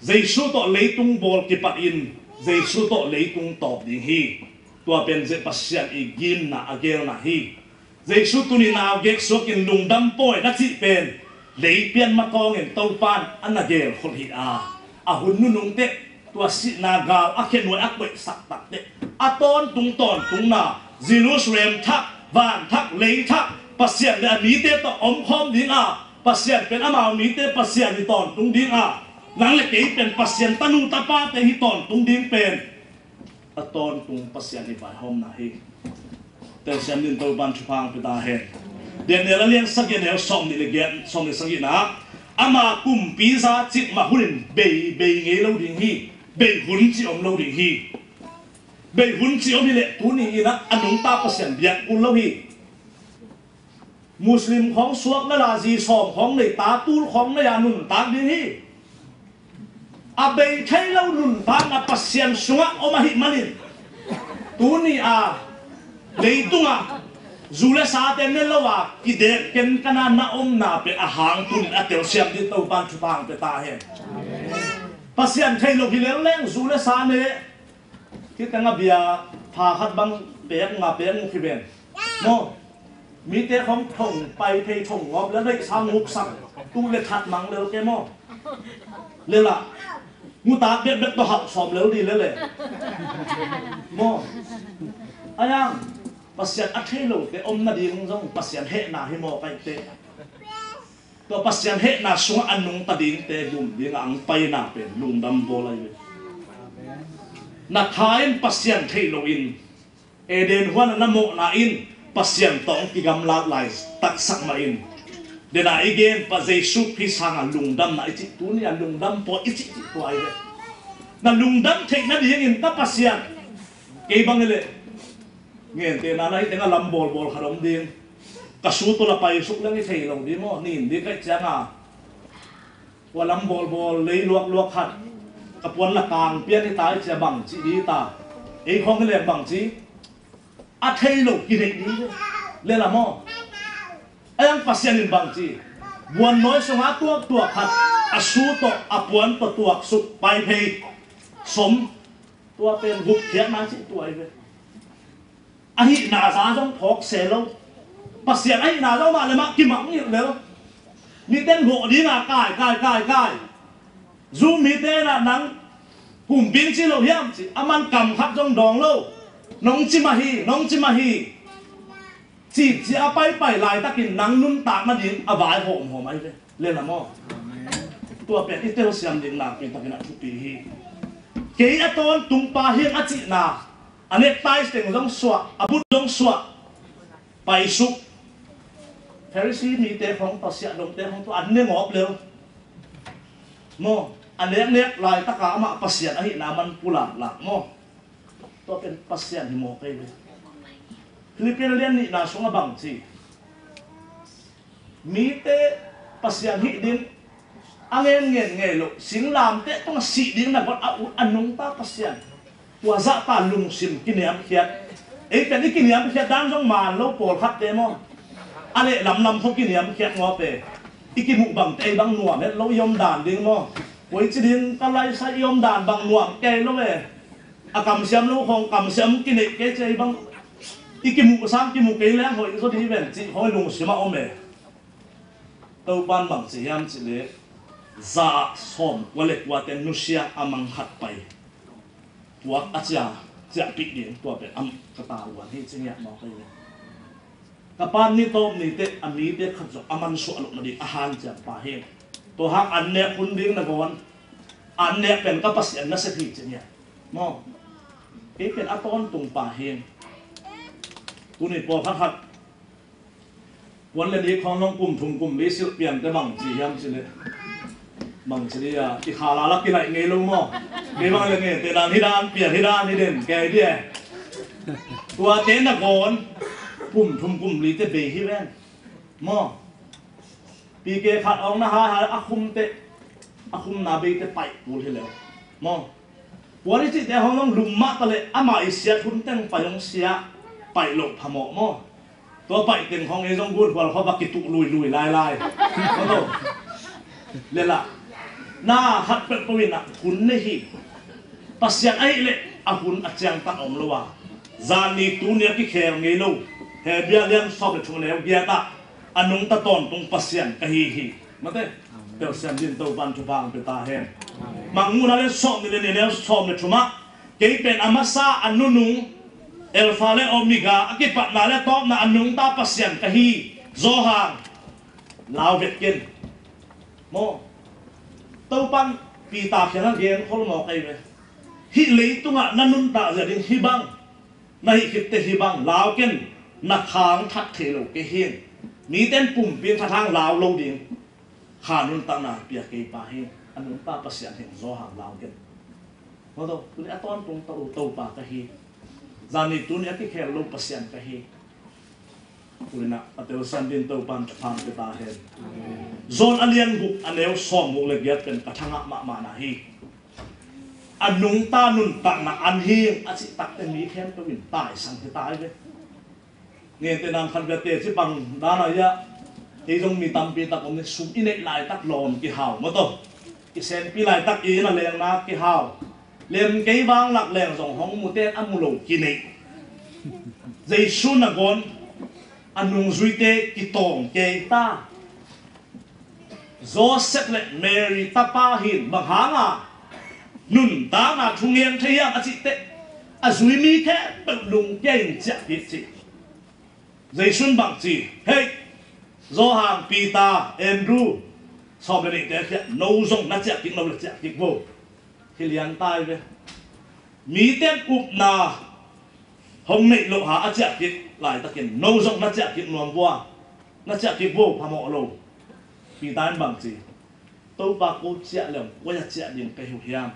Giêsu to lấy tung bol ki pat in Giêsu to lấy tung top ding hi tua pen je pasian i gin na agel na hi Giêsu tu ni na gek so kin lung dam poi na chi pen lấy pian ma kong en to pan an agel khol hi a hun nu nung te tua si na gal a khen noi ak boi sak tak te aton tung na Jerusalem thak van thak lấy thak pasien le mi te to om khom ding a pasien pen amao mi te pasien ni ton tung ding a nang le ke pen pasien tanu ta pa te hi ton tung ding pen aton tung pasien ni vai hom na hi te siam din to ban chupang pe ta he den ne la lian sak ye ne som ni le gen som ni sang na ama kum pi za chit ma hurin be nge lo ding hi be hun chi om lo ding hi be hun chi om hi le tu ni na anung ta pasien biak un lo hi Muslim ของสวกนั่นล่ะจีสอบของในตาตูลของในยานุนตาดีนี่อาเบยใช้เล่านุนตามาปัสเซียนสวกออกมาหิมันนี่ตัวนี้เลยตัวจูเลสาเตนเนลว่ากิเดกเก็นกันน่าอมนาเป็นอาหารตุนอาเตียวเสียมที่ตัวบ้านชุบางไปตาเห็นปัสเซียนใช้โลกิเลงเล่งจูเลสาเนี่ยที่ตั้งเบียพาขัดบังเปียกมาเปียกมุขเบนโมมีแต่ของถงไปเพยถงงอบแล้วได้สร้างมุกสักตู้เลยขัดมังเร็วแกโม่เร็วละมูตาเบ็ดตัวหักสอมเร็วดีเลยโม่อายังปัสยันอัดให้โลแต่อมนาดีของจงปัสยันเฮนาให้โม่ไปเตะตัวปัสยันเฮนาสวงอันนุงตาดิงเตะบุ่มดีงังไปนาเป็นลุงดำโบเลยนักขายปัสยันเทโลอินเอเดนหัวนันโมนาอินpasien tong ki gam lat lai tak sak ma in de na again pa Jesu Christ hanga lungdam na ichi tu ni lungdam po ichi tu ai na lungdam thek na ding in ta pasien ke bang le ngen te na nai tenga lam bol kharom ding ka su to la pai suk lang i thei long di mo nin di kai changa walam bol lei luak khat ka pon la kang pian ni tai cha bang chi di ta e khong le bang chi a thei lo ki dei ni le la mo ayang pasien in bang chi buan noi songa tua khat a su to a puan to tuak su pai phei som tua pen gup khian na chi tuai ve a hi na za jong thok se lo pasien ai na lo ma le ma ki ma ni le lo ni ten ho di na kai zu mi te na nang kum bin chi lo hiam chi aman kam khat jong dong lo nong chi ma hi chỉ bay lại ta kinh năng nun tạc mà đến vài hòm ấy đấy lên là mò tua bẹt ít tiêu xiêm đến làm cái ta cái nào chụp hi cái ở tôn tung pa hiên ở chị na anh ấy tay tiếng giống xóa bút giống xóa bay súc Pharisee mi te phong ta sia dom te phong tu anh ấy ngọc leo mò anh ấy lại ta cả mà pasien ấy na man pula lạc mò tua bẹt pasien thì mò cái Philippines lian ni na sunga bang chi mi te pasian hi din angen nge lo sing lam te tong si ding na got anung ta pasian tua za ta lung sim kiniam khiat ei pen kiniam khiat dan jong man lo pol khat te mo ale lam tho kiniam khiat ngo pe ikimu bang te bang nuam het lo yom dan ding mo koi chi ding ka lai sa yom dan bang nuam ke lo we akam siam lo khong kam siam kini ke chei bang ikimu sang kimu ke le hoi so di ven chi hoi lung sima om me tau ban bang chi yam chi le za som wale kwa ten nusia amang hat pai tua acha cha pi ding tua pe am kata wan hi chingya ma kai kapan ni top ni te ami te khajo aman su alo na di ahan cha pa he to hak an ne kun ding na gon an ne pen ka pas an na se thi chingya mo e pen aton tung pa he tu ni po khat khat wan le ni khong long kum thum kum li sil pian te bang chi yam chi le bang chi ya ti khala la ki lai ngei lo mo nge bang le nge te dan hi dan pian hi dan hi den ke di tua te na gon kum thum kum li te be hi ven mo pi ke khat ong na ha akhum na be te pai pul hi le mo wari chi te hong long lum ma ta le ama isia thun teng pa yong sia pai lo phamo moตัวไปเต็มห้องเอจงกูดพอเขาบักกิตุลุยลายเขาโตเลยล่ะหน้าฮัดเป็นปวินะคุณนี่ฮีปัสยังไอ้เละอาคุณอาจารย์ตั้งองค์ละว่าจานีตูเนี่ยที่แข็งไงลูเฮเบียเลี้ยงชอบเลยชงแล้วเบียตาอันนุ่งตะตอนตรงปัสยังกะฮีมาเต้เดี๋ยวเสียงยินตัวบันชุบางเป็นตาแห้งมังงูนั่นเลยชอบนี่เลยชอบเลยชุมะเกี่ยเป็นอามาซาอันนุ่งเอลฟาเลโอเมก้าอกิปัตนาเลตอบนาอันนุ่งตาปัสยันกะฮีโซฮางลาวเวทกินโมเต้าปันปีตาเขียนเรียนคนมองไอ้เว้ฮิเลตุงะนันนุนตาจะดินฮิบังนาฮิคิดเตฮิบังลาวกินนักขางทัดเทโลเกเฮียนมีเต้นปุ่มเปลี่ยนทางลาวลงดิ่งขานุนตานาเปียกเกยปาเฮียนอันนุ่งตาปัสยันเห็นโซฮางลาวกินโมโตคุณไอ้ต้นตรงเต้าปากะฮีจานี่ตัวนี้ที่แค่ลงปัสยันกะฮีคุณน่ะอัตโนสันดินเต้าปันจะพังไปตาเห็นโซนอเลียนบุกอันเดียวซ้อมบุกเล็กยัดเป็นกระทั่งมานาฮีอันนุ่งตานุนตักนะอันฮีอาชิตักแต่มีแค่ตัววินตายสังเกตตายเลยเงี้ยแต่นำคันเบเตที่ปังด้านอะไรอะที่ต้องมีตำปีตักผมเนี่ยสุกอินเนตลายตักลมกี่หาวมาต่อกี่เซนปีลายตักอีนั่นแรงนะกี่หาวเลี้ยงเกย์บางหลักแรงส่งห้องมุเตนอัมมุโลกินเองใจชุนนะก่อนอันนุ่งซุยเตกิตองเกย์ตาโจเซฟและเมรี่ตาปาหินบางหางอ่ะนุ่นตาหน้าทุ่งเงียนเทียมอาจิเตอาซุยมีแค่เป็นลุงเก่งจักรจิใจชุนบางจีเฮ้ยโจหางปีตาแอนดรูชอบเลยเด็กแค่โนซงน่าจะกินเราเลยจะกินโบที่เลี้ยงตายไปมีเต้นอุบนาห้องไม่โลหะอาจจะกินหลายตะกินโนซงน่าจะกินนวมบัวน่าจะกินโบพามอโลปีตายบางจีตัวปากกูเจ้าเหลี่ยมว่าจะเจ้าดิ่งไปหิวเฮียม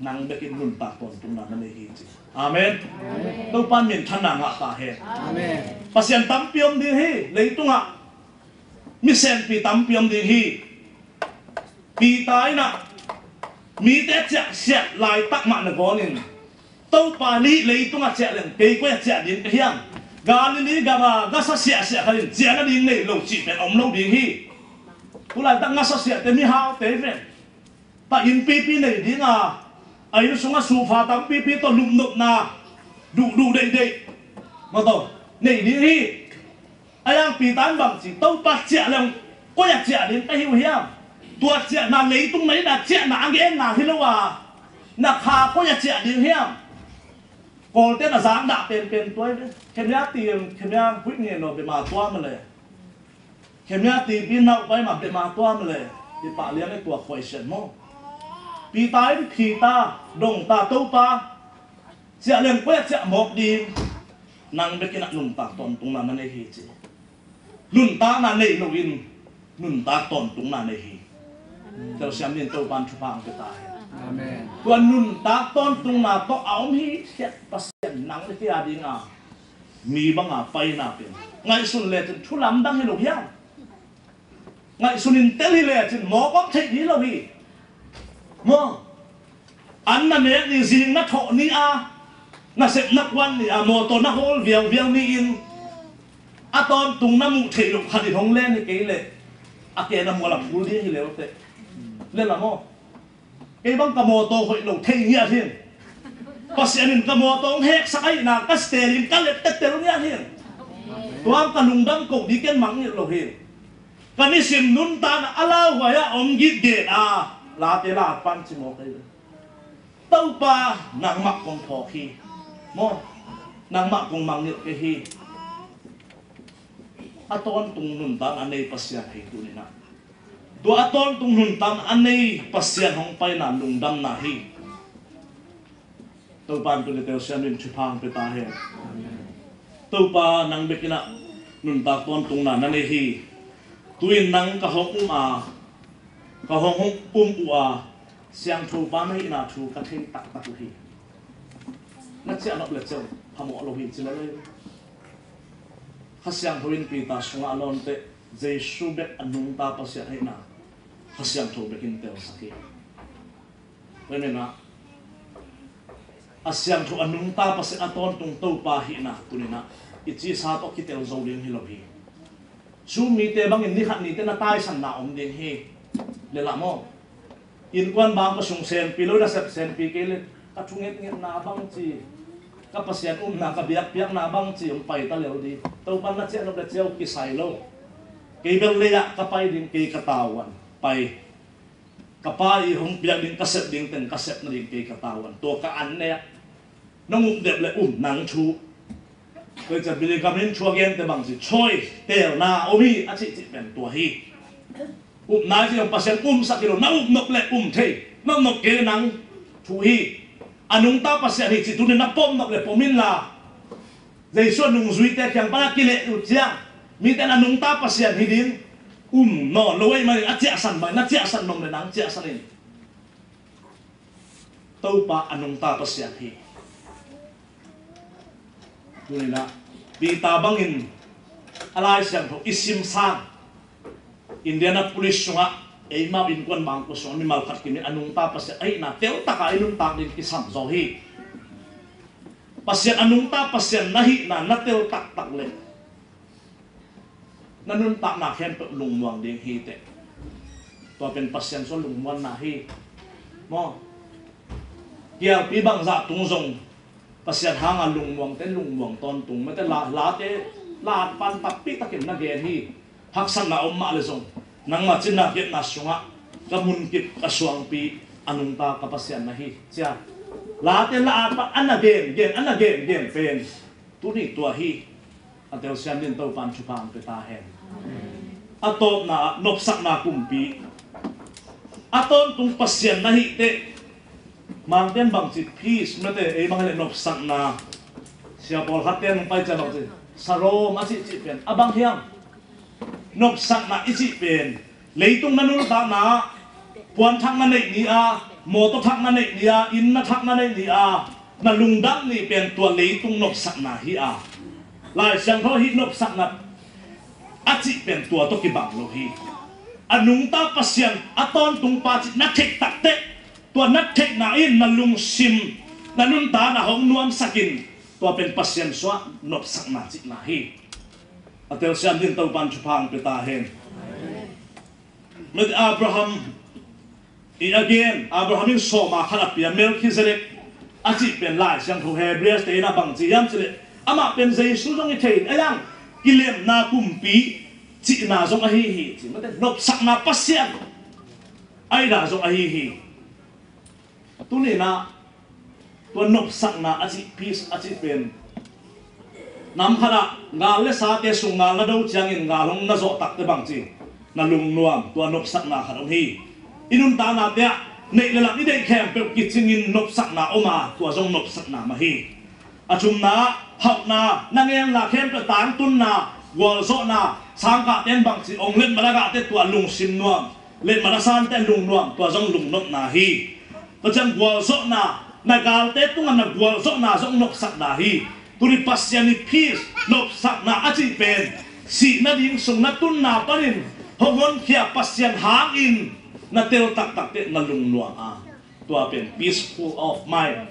นั่งไปกินนุ่นปากตอนตรงนั้นนั่นเองจีอาเมนตัวปานเหม็นท่านนางตาเห็นอาเมนปัสยันตั้มเปียมดีฮีเลยตุงะมิเซนปีตั้มเปียมดีฮีปีตายนะมีแต่เจ้าเสียลายตักมันก่อนนี่ตัวปาลีเลยตุงะเจ้าเหลี่ยมเกย์ก็จะเจ้าดิ่งไปเฮียมกาลิลีกาบากาซาเสียกันเจ้านั่นดิ่งเลยโลจีเป็นอมโลดิ่งฮีผู้หลายตั้งงาซาเสียแต่มีหาวเตะเฟ้แต่อินปีเลยดิ่งอ่ะอายุสงฆ์สูฟ้าตั้งปีตัวลุมนุกนาดูเด็กมาตัวนี่ดิ่งฮีไอ้ยังปีตั้งบางสิตัวปัจเจ้าเหลี่ยมก็จะเจ้าดิ่งไปหิวเฮียมตัวเจ้าหน้าเลยตรงไหนน่ะเจ้าหน้าเงี้ยหน้าที่เราว่าหน้าขาก็จะเจ้าดิ่งเฮียมก่อนเต้นน่ะสางด่าเป็นตัวเลยเข็มยาตีเข็มยาวิ่งเงี้ยเนาะไปมาตัวมันเลยเข็มยาตีปีนเอาไปมาไปมาตัวมันเลยที่ป่าเลี้ยงไอ้ตัวควายเฉียนมั้งปีตายผีตาดงตาตู้ปลาเจ้าเลี้ยงก็จะหมกดีนั่งไปกินนุ่นตาตอนตรงนั้นนั่นเองจีนุ่นตานั่นเลยโนวินนุ่นตาตอนตรงนั้นเองเจ้าเสียมเรียนตัวบ้านชุบางก็ตายตัวนุ่นตาตอนตรงนั้นต้องเอามีเสียปัสยันนังที่อาดิงามีบางอ่ะไฟน่าเป็นไงสุดเลยจนชุลำดังให้หลงยัง ngai sunin teli le chin mo kom thei ni lo hi mo an na me ni jing na tho ni a na sep na kwan ni a mo to na hol viau viau ni in a ton tung na mu thei lo khadi hong le ni ke le a ke na mo la phul di hi le te le la mo ke bang ka mo to hoi lo thei ni a hin pasianin ka mo to hek sakai na ka sterin ka le te te lo ni a hin tuang ka lungdam ko di ken mang ni lo hin kani sim nun ta na alaw waya om git ge a la te la pan chi mo kai tau pa nang mak kong tho khi mo nang mak kong mang ni ke hi aton tung nun ta anei pasya hi tu ni na tu aton tung nun ta anei pasya hong pai na lungdam na hi tau pan tu ni te sian min chupang pe ta he tau pa nang bekina nun ta ton tung na nane hi tuin nang ka hong ka hong u a siang thu pa mai na thu ka thei tak tak hi na che anok le cheu hamo lo hi chila le khasiang thoin pi ta sunga lon te jesu be anung ta pa sia hai na khasiang tho be kin te saki we na asiang tho anung ta pa se aton tung to pa hi na tunina ichi sa to ki tel zo ding hi lo hi su mi te bang in ni khat ni te na tai san na om ding hi le la mo in kwan bang ko sung sen pi lo na sep sen pi ke le ka thunget nget na bang chi ka pasian na ka biak biak na bang chi um pai ta leo di to pan na che no le cheu ki sai lo ke bel le ya ka pai din ke ka tawan pai ka pai hong biak din ka sep ding ten ka sep na din ke ka tawan to ka an ne nong de le nang chu ko cha bi ka min chu gen te bang chi choi tel na omi a chi chi ben to hi nai chi ông pasien sa kilo na nok le thei nok ke nang thu hi anung ta pasien hi chi tu na pom nok le pomin la dei so nung zui te kyang pa ki le u chiang mi te anung ta pasien hi din no loi mai a chia san mai na chia san nom le nang chia san in tau pa anung ta pasien hi tu ni na bi ta bangin alai siang tho isim sang Indiana Police sunga ei ma bin kon bang ko so mi mal khat ki anung ta pasya ai na tel ta ka inun ta din ki sam zo hi pasya anung ta pasya nahi na natel tak tak le nanun ta na khem pe lung wang ding hi te to pen pasya so lung wan na hi mo kia pi bang za tung zong pasya hanga lung wang ton tung me te la te la pan tak pi takin na ge hi haksan na omma le song nang ma chin na get na sunga ka mun kip ka suang pi anung ta kapasian na hi cha la te la pa an again pen tu ni tua hi atel sian din to pan chu pang pe ta hen atop na nop sak na kumpi aton tung pasian na hi te mang ten bang chi peace na te e mang le nop sak na sia bol haten pai cha bang chi saro ma chi pen abang hiam nop sak na isi pen leitung nanul ta na puan thak na nei ni a mo to thak na nei ni a in na thak na nei ni a na lungdam ni pen tua leitung nop sak na hi a lai sang tho hi nop sak na achi pen tua to ki bang lo hi anung ta pasian aton tung pa chi na thek tak te tua na thek na in na lung sim na nun ta na hong nuam sakin tua pen pasian so nop sak na chi na hi atel sian din tau pan chupang pe ta hen med Abraham in so ma khalap ya Melchizedek achi pen lai siang thu Hebrews te na bang chi yam chile ama pen Jesus jong i thein ayang kilem na kumpi chi na jong a hi chi ma te nop sak na pasian ai da jong a hi tu ni na tu nop sak na achi peace achi pen nam khana ngal le sa te sung ngal na do chiang in ngal hong na zo tak te bang chi na lung nuam tua nop sak na khan hi inun ta na te nei le la ni dei khem pe ki ching in nop sak na oma tua jong nop sak na ma hi achum na hak na nangeng la khem pe tang tun na wal zo na sang ka ten bang chi ong len mala ga te tua lung sim nuam len mala san te lung nuam tua jong lung nop na hi to chang wal zo na gal te tung na wal zo na jong nop sak na hi turi pasya ni peace nop sak na achi pen si na ding sung na tun na panin hongon khia pasien hang in na tel tak tak te na lung nuang a tua pen peaceful of mind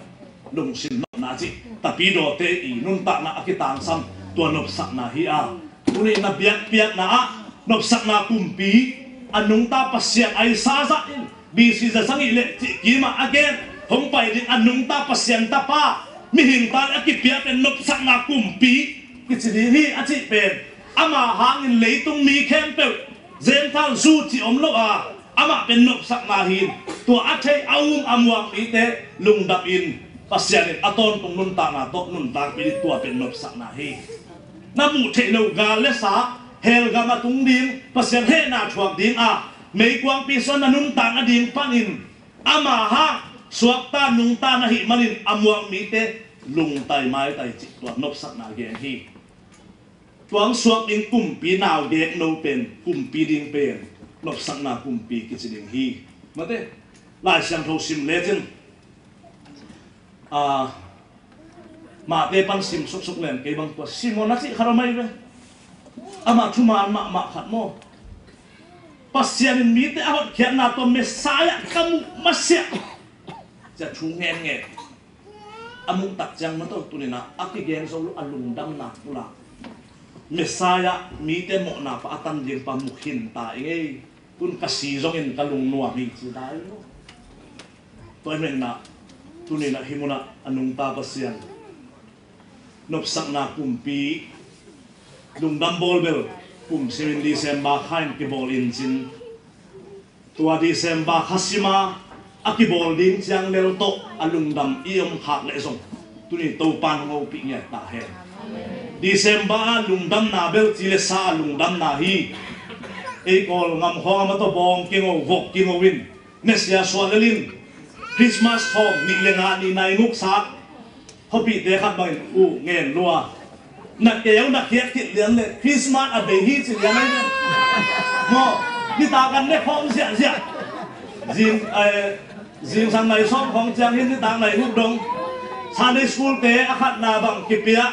lung sin na chi tapido te I nun ta na akitang sam tua nop sak na hi a uni na biak biak na a nop sak na kumpi anung ta pasien ai sa sa in bisi za sangi le chi kima again hong pai din anung ta pasien ta pa mi hing ta akipia pen nop sak na kumpi kichini hi achi pen ama hangin leitung mi khem pe zen thang zu chi om lo a ama pen nop sak na hin tua athai aung amwak mi te lung dap in pasien aton tung nun ta na to nun ta pi tua pen nop sak na hi na mu the no ga le sa hel ga ma tung ding pasien he na chuak ding a mei kwang pi son na nun ta na ding panin ama ha suak ta nung ta na hi manin amwak mi te lung tai mai tai chi tua nop sak na gen hi tuang suak in kumpi naw dek no pen kumpi ding pen nop sak na kumpi kichiding hi mate lai siam tho sim legend ma te pan sim suk suk len ke bang ko simona chi kharomai be ama thuma ma khat mo pasien in mi te ahot khian na to mesaya kamu masya ja thu ngen nge amung tak jang ma to tunina aki gen so lu alung dam na pula mesaya mi te mo na pa atan jing pa mukhin ta nge tun kasi zong in kalung nuwa mi chi dai no toy men na tunina himuna anung ta pasien nop sak na kumpi lung dam bol bel kum 7 December hain ki bol in sin tua December hasima akibol din siang lel to alung dam iom hak le song tuni to pan ngo pi nya ta he December lung dam na bel chi le sa lung dam na hi e kol ngam ho ma to bong ki ngo vok ki ngo win nesia swalelin Christmas home ni le nga ni nai nguk sa hopi te khat bang u ngen lua na kêu na kiet kit lian le Christmas a be hi chi lian ai mo ni ta kan ne phong sia sia jing sang nai som phong chang hin ni ta nai nguk dong Sunday school te akhat na bang kipia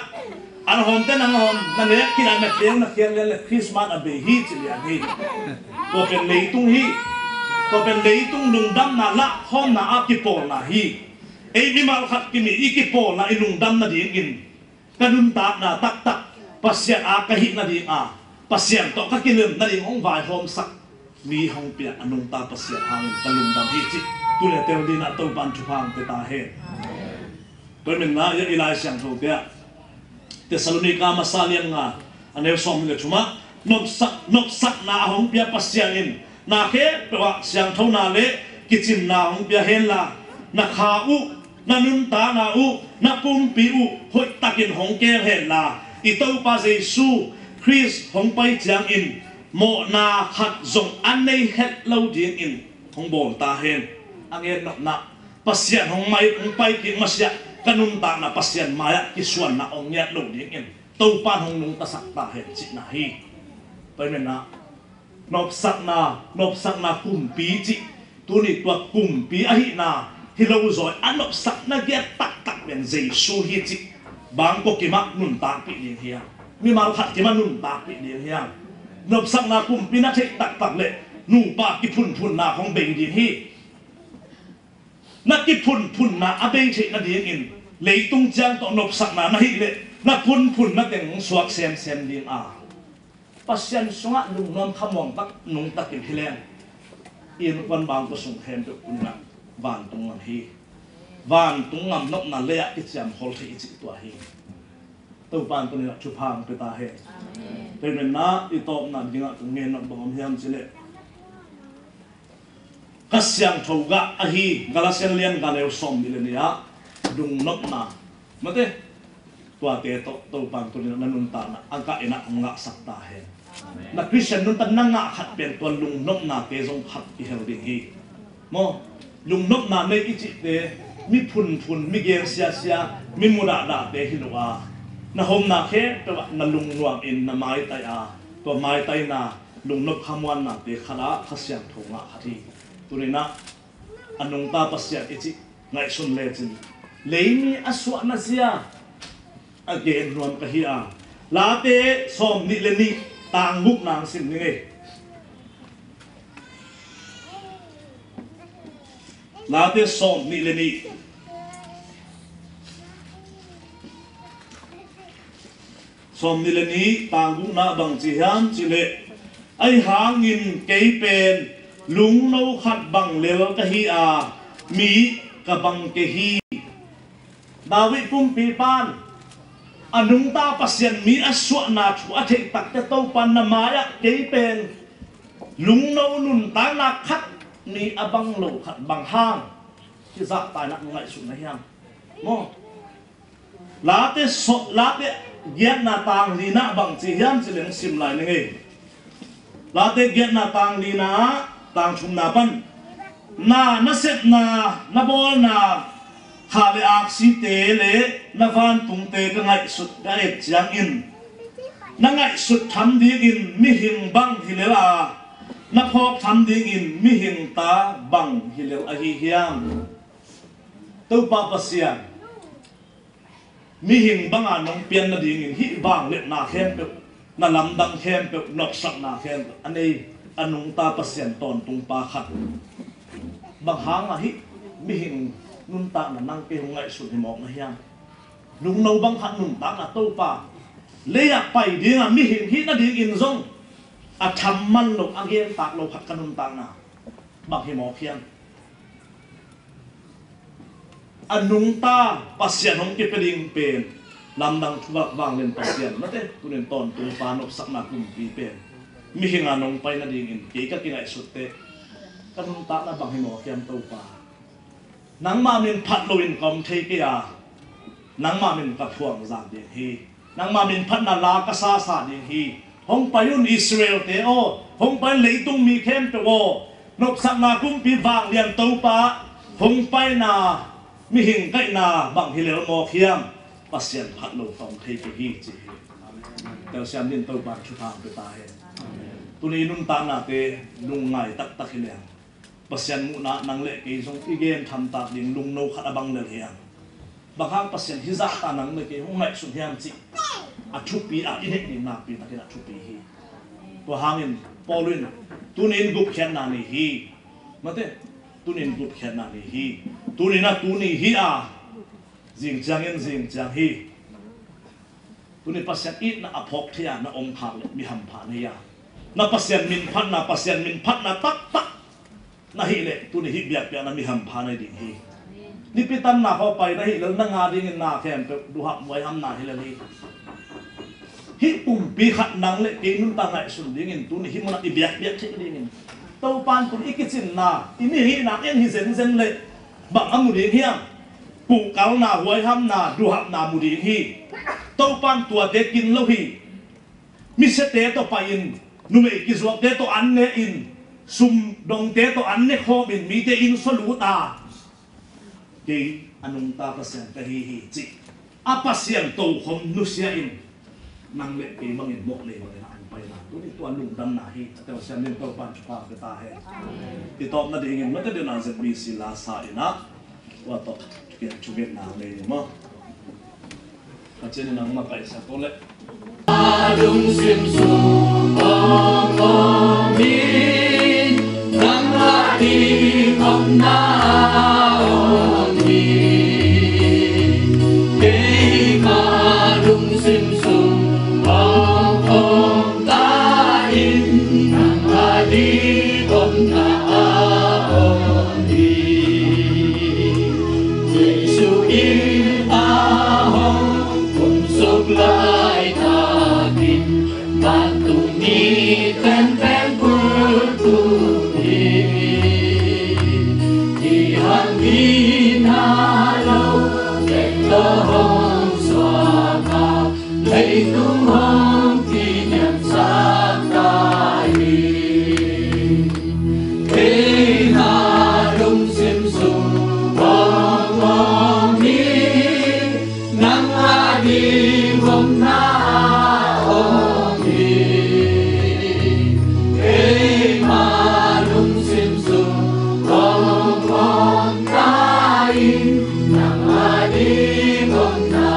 an hom te nang hom na ne kila na kêu na kiet le Christmas a be hi chi lian hi to pen leitung hi to pen leitung lung dam na la hom na akipol na hi ei mi mal khat kimi ikipol na ilung dam na ding in kanun ta na tak tak pasien a kahi na ding a pasien to ka kilem na ding ong vai hom sak mi hong pia anung ta pasien hang kalung dam hi chi tu le tel din na to ban chu phang te ta he toy men na ya ilai siang tho te Tesalonika masalian nga ane som le chuma nop sak na hong pia pasien in na ke pewa siang tho na le kitchen na hong pia hen la na kha u na nun ta na u na pum pi u hoi takin hong ke hen la I to pa Jesu Chris hong pai chiang in mo na khat zong an nei het lo ding in hong bol ta hen angen nok na pasien hong mai hong pai ki masya kanun ta na pasien maya ki suan na ong nyat lo ding in to pan hong nung ta sak ta hen chi na hi pai men na nop sak na kumpi chi tu ni tua kumpi a hi na Hello rồi ăn nộp sẵn na ghét tắc tắc bên dây su hi chị bang có kí mắc nụn tạc bị điên hiang mi mal khát kí mắc nụn tạc bị điên hiang nộp sẵn na cùng pin na thế tắc tắc lệ nụ ba kí phun na không bền điên hi na kí phun na à bền thế na điên in lấy tung giang to nộp sẵn na hi lệ na phun na tiếng suak xem điên à pasien sunga lung nom khamong tak nung tak kí hilen in quan bang có sung hem được kun na van tung ngam nop na le ki cham hol thi chi to hi to pan to ni chu phang pe ta he pe men na I top na dinga tu ngen nok bangam hiam chile kasyang thoga a hi galasian lian ga lew som milenia dung nop na mate tua te to pan to ni na nun ta na anga ina nga sak ta he na Christian nun ta na nga khat pen to lung nop na te jong khat ki hel ding hi mo lung nop na nei ichi te mi phun mi gen sia mi muda da te hiloa na hom na khe to na lung nuam in na mai tai a to mai tai na lung nop khamwan na te khala khasyang thonga khathi turina anung ta pasya ichi ngai sun le chin leimi aswa na sia again nuam ka hi a la te som ni le ni tang buk nang sim ni nge late som ni le ni som ni le ni tanggu na bang chi hiam chi le ai hangin kei pen lung no khat bang lel ka hi a mi ka bang ke hi dawi pum pi pan anung ta pasien mi aswa na chu a thei tak te to pan na maya kei pen lung no nun ta na khat mi abang lo khat bang hang chi za tai na ngai su na hiam mo late so late giat na tang li na bang chi hiam chi leng sim lai nge late giat na tang li na tang chum na pan na set na bol na khale ak si te le na van tung te ka ngai sut da et chiang in na ngai sut tham di in mi hing bang hilela na phok tham di in mi hing ta bang hilel a hi hiam to pa pasian mi hing bang anong pian na ding in hi bang le na khem pe na lam dang khem pe nok sak na khem anei anung ta pasian ton tung pa khat bang hang a hi mi hing nun ta na nang ke ngai su hi mok na hiam lung no bang khat nun ta na to pa le ya pai ding a mi hing hi na ding in zong a tham man lo a gen tak lo khat kanun ta na bang hi mok hiam anung ta pasian hong ke peding pen lam dang thuak wang len pasian mate tunen ton tu pa nok sak na kum pi pen mi hing anong pai na ding in ke ka kinai su te kanun ta na bang hi mok hiam to pa nang ma min phat lo in kom thei ke a nang ma min ka thuang zang de hi nang ma min phat na la ka sa de hi hong payun Israel te o hong pai leitung mi khem te o nok sak na kum pi wang lian to pa hong pai na mi hing kai na bang hilel mo khiam pasien phat lo kom thei ke hi chi tel siam din to pa chu thang pe ta he tuni nun ta na te lung ngai tak hilen pasien mu na nang le ke jong igen tham ta ding lung no khat abang le hiam bakang pasien hiza ta nang le ke hong ngai sun hiam chi a thu pi a ine ni na pi ta ke na thu pi hi to hangin polin tunin gup khen na ni hi mate tunin gup khen na ni hi tunina tuni hi a jing chang hi tuni pasien it na aphok thia na om khang le mi ham pha ne ya na pasien min phat na tak na hi le tu ni hi biak pia na mi ham pha nai ding hi ni pitan na ho pai na hi lo na nga ding in na khem pe du hap moi ham na hi le hi pum pi khat nang le ke nun ta ngai sun ding in tu ni hi mona i biak thik ding in to pan tu ikichin na i mi hi na en hi zen le ba amu ding hiam pu kal na hoi ham na du hap na mu ding hi to pan tua te kin lo hi mi se te to pa in nu me ki zo te to an ne in sum dong te to an ne kho bin mi te in solu ta ke anung ta pasien ta hi chi a pasien to hom nu sia in nang le ke mangin mok le ma na an pai na tu ni to anung dam na hi ta sian nin to pan chupa ke ta he ti top na ding in ma te de na zet bi si la sa ina wa to ke chu get na le mo ka chen na ma kai sa to le Adung sim su ong ong min nang hati kom na ong min kei ma adung sim su ong ong ta in nang hati kom na ong min Jesu in a hong kum sok lai Pen pen putui di hangin halau kendo hong suaka leitung hong tinyam sakai kei harung simsum hong hong ni nang adi hong na Nang adi hong na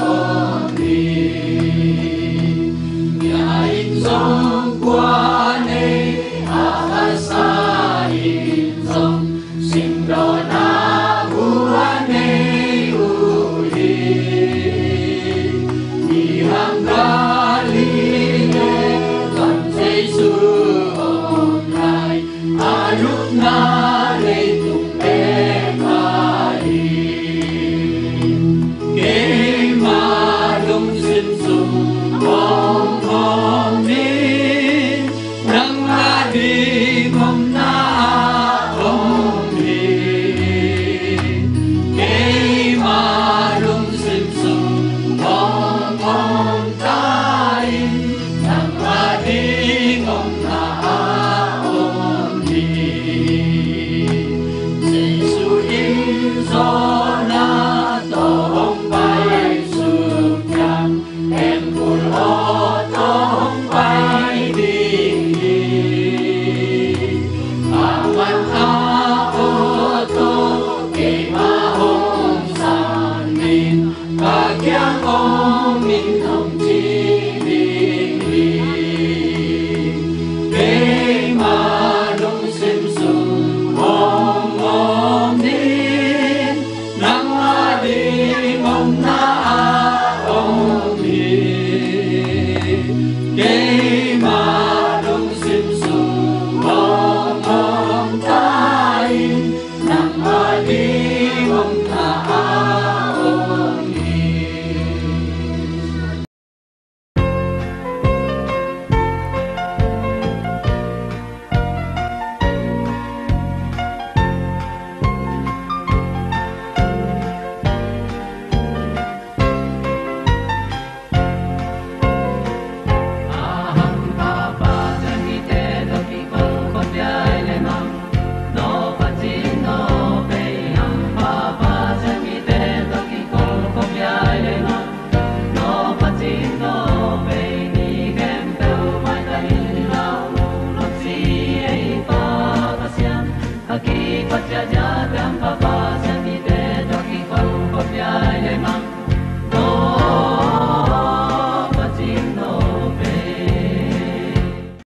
ong di Aki patya jadam papa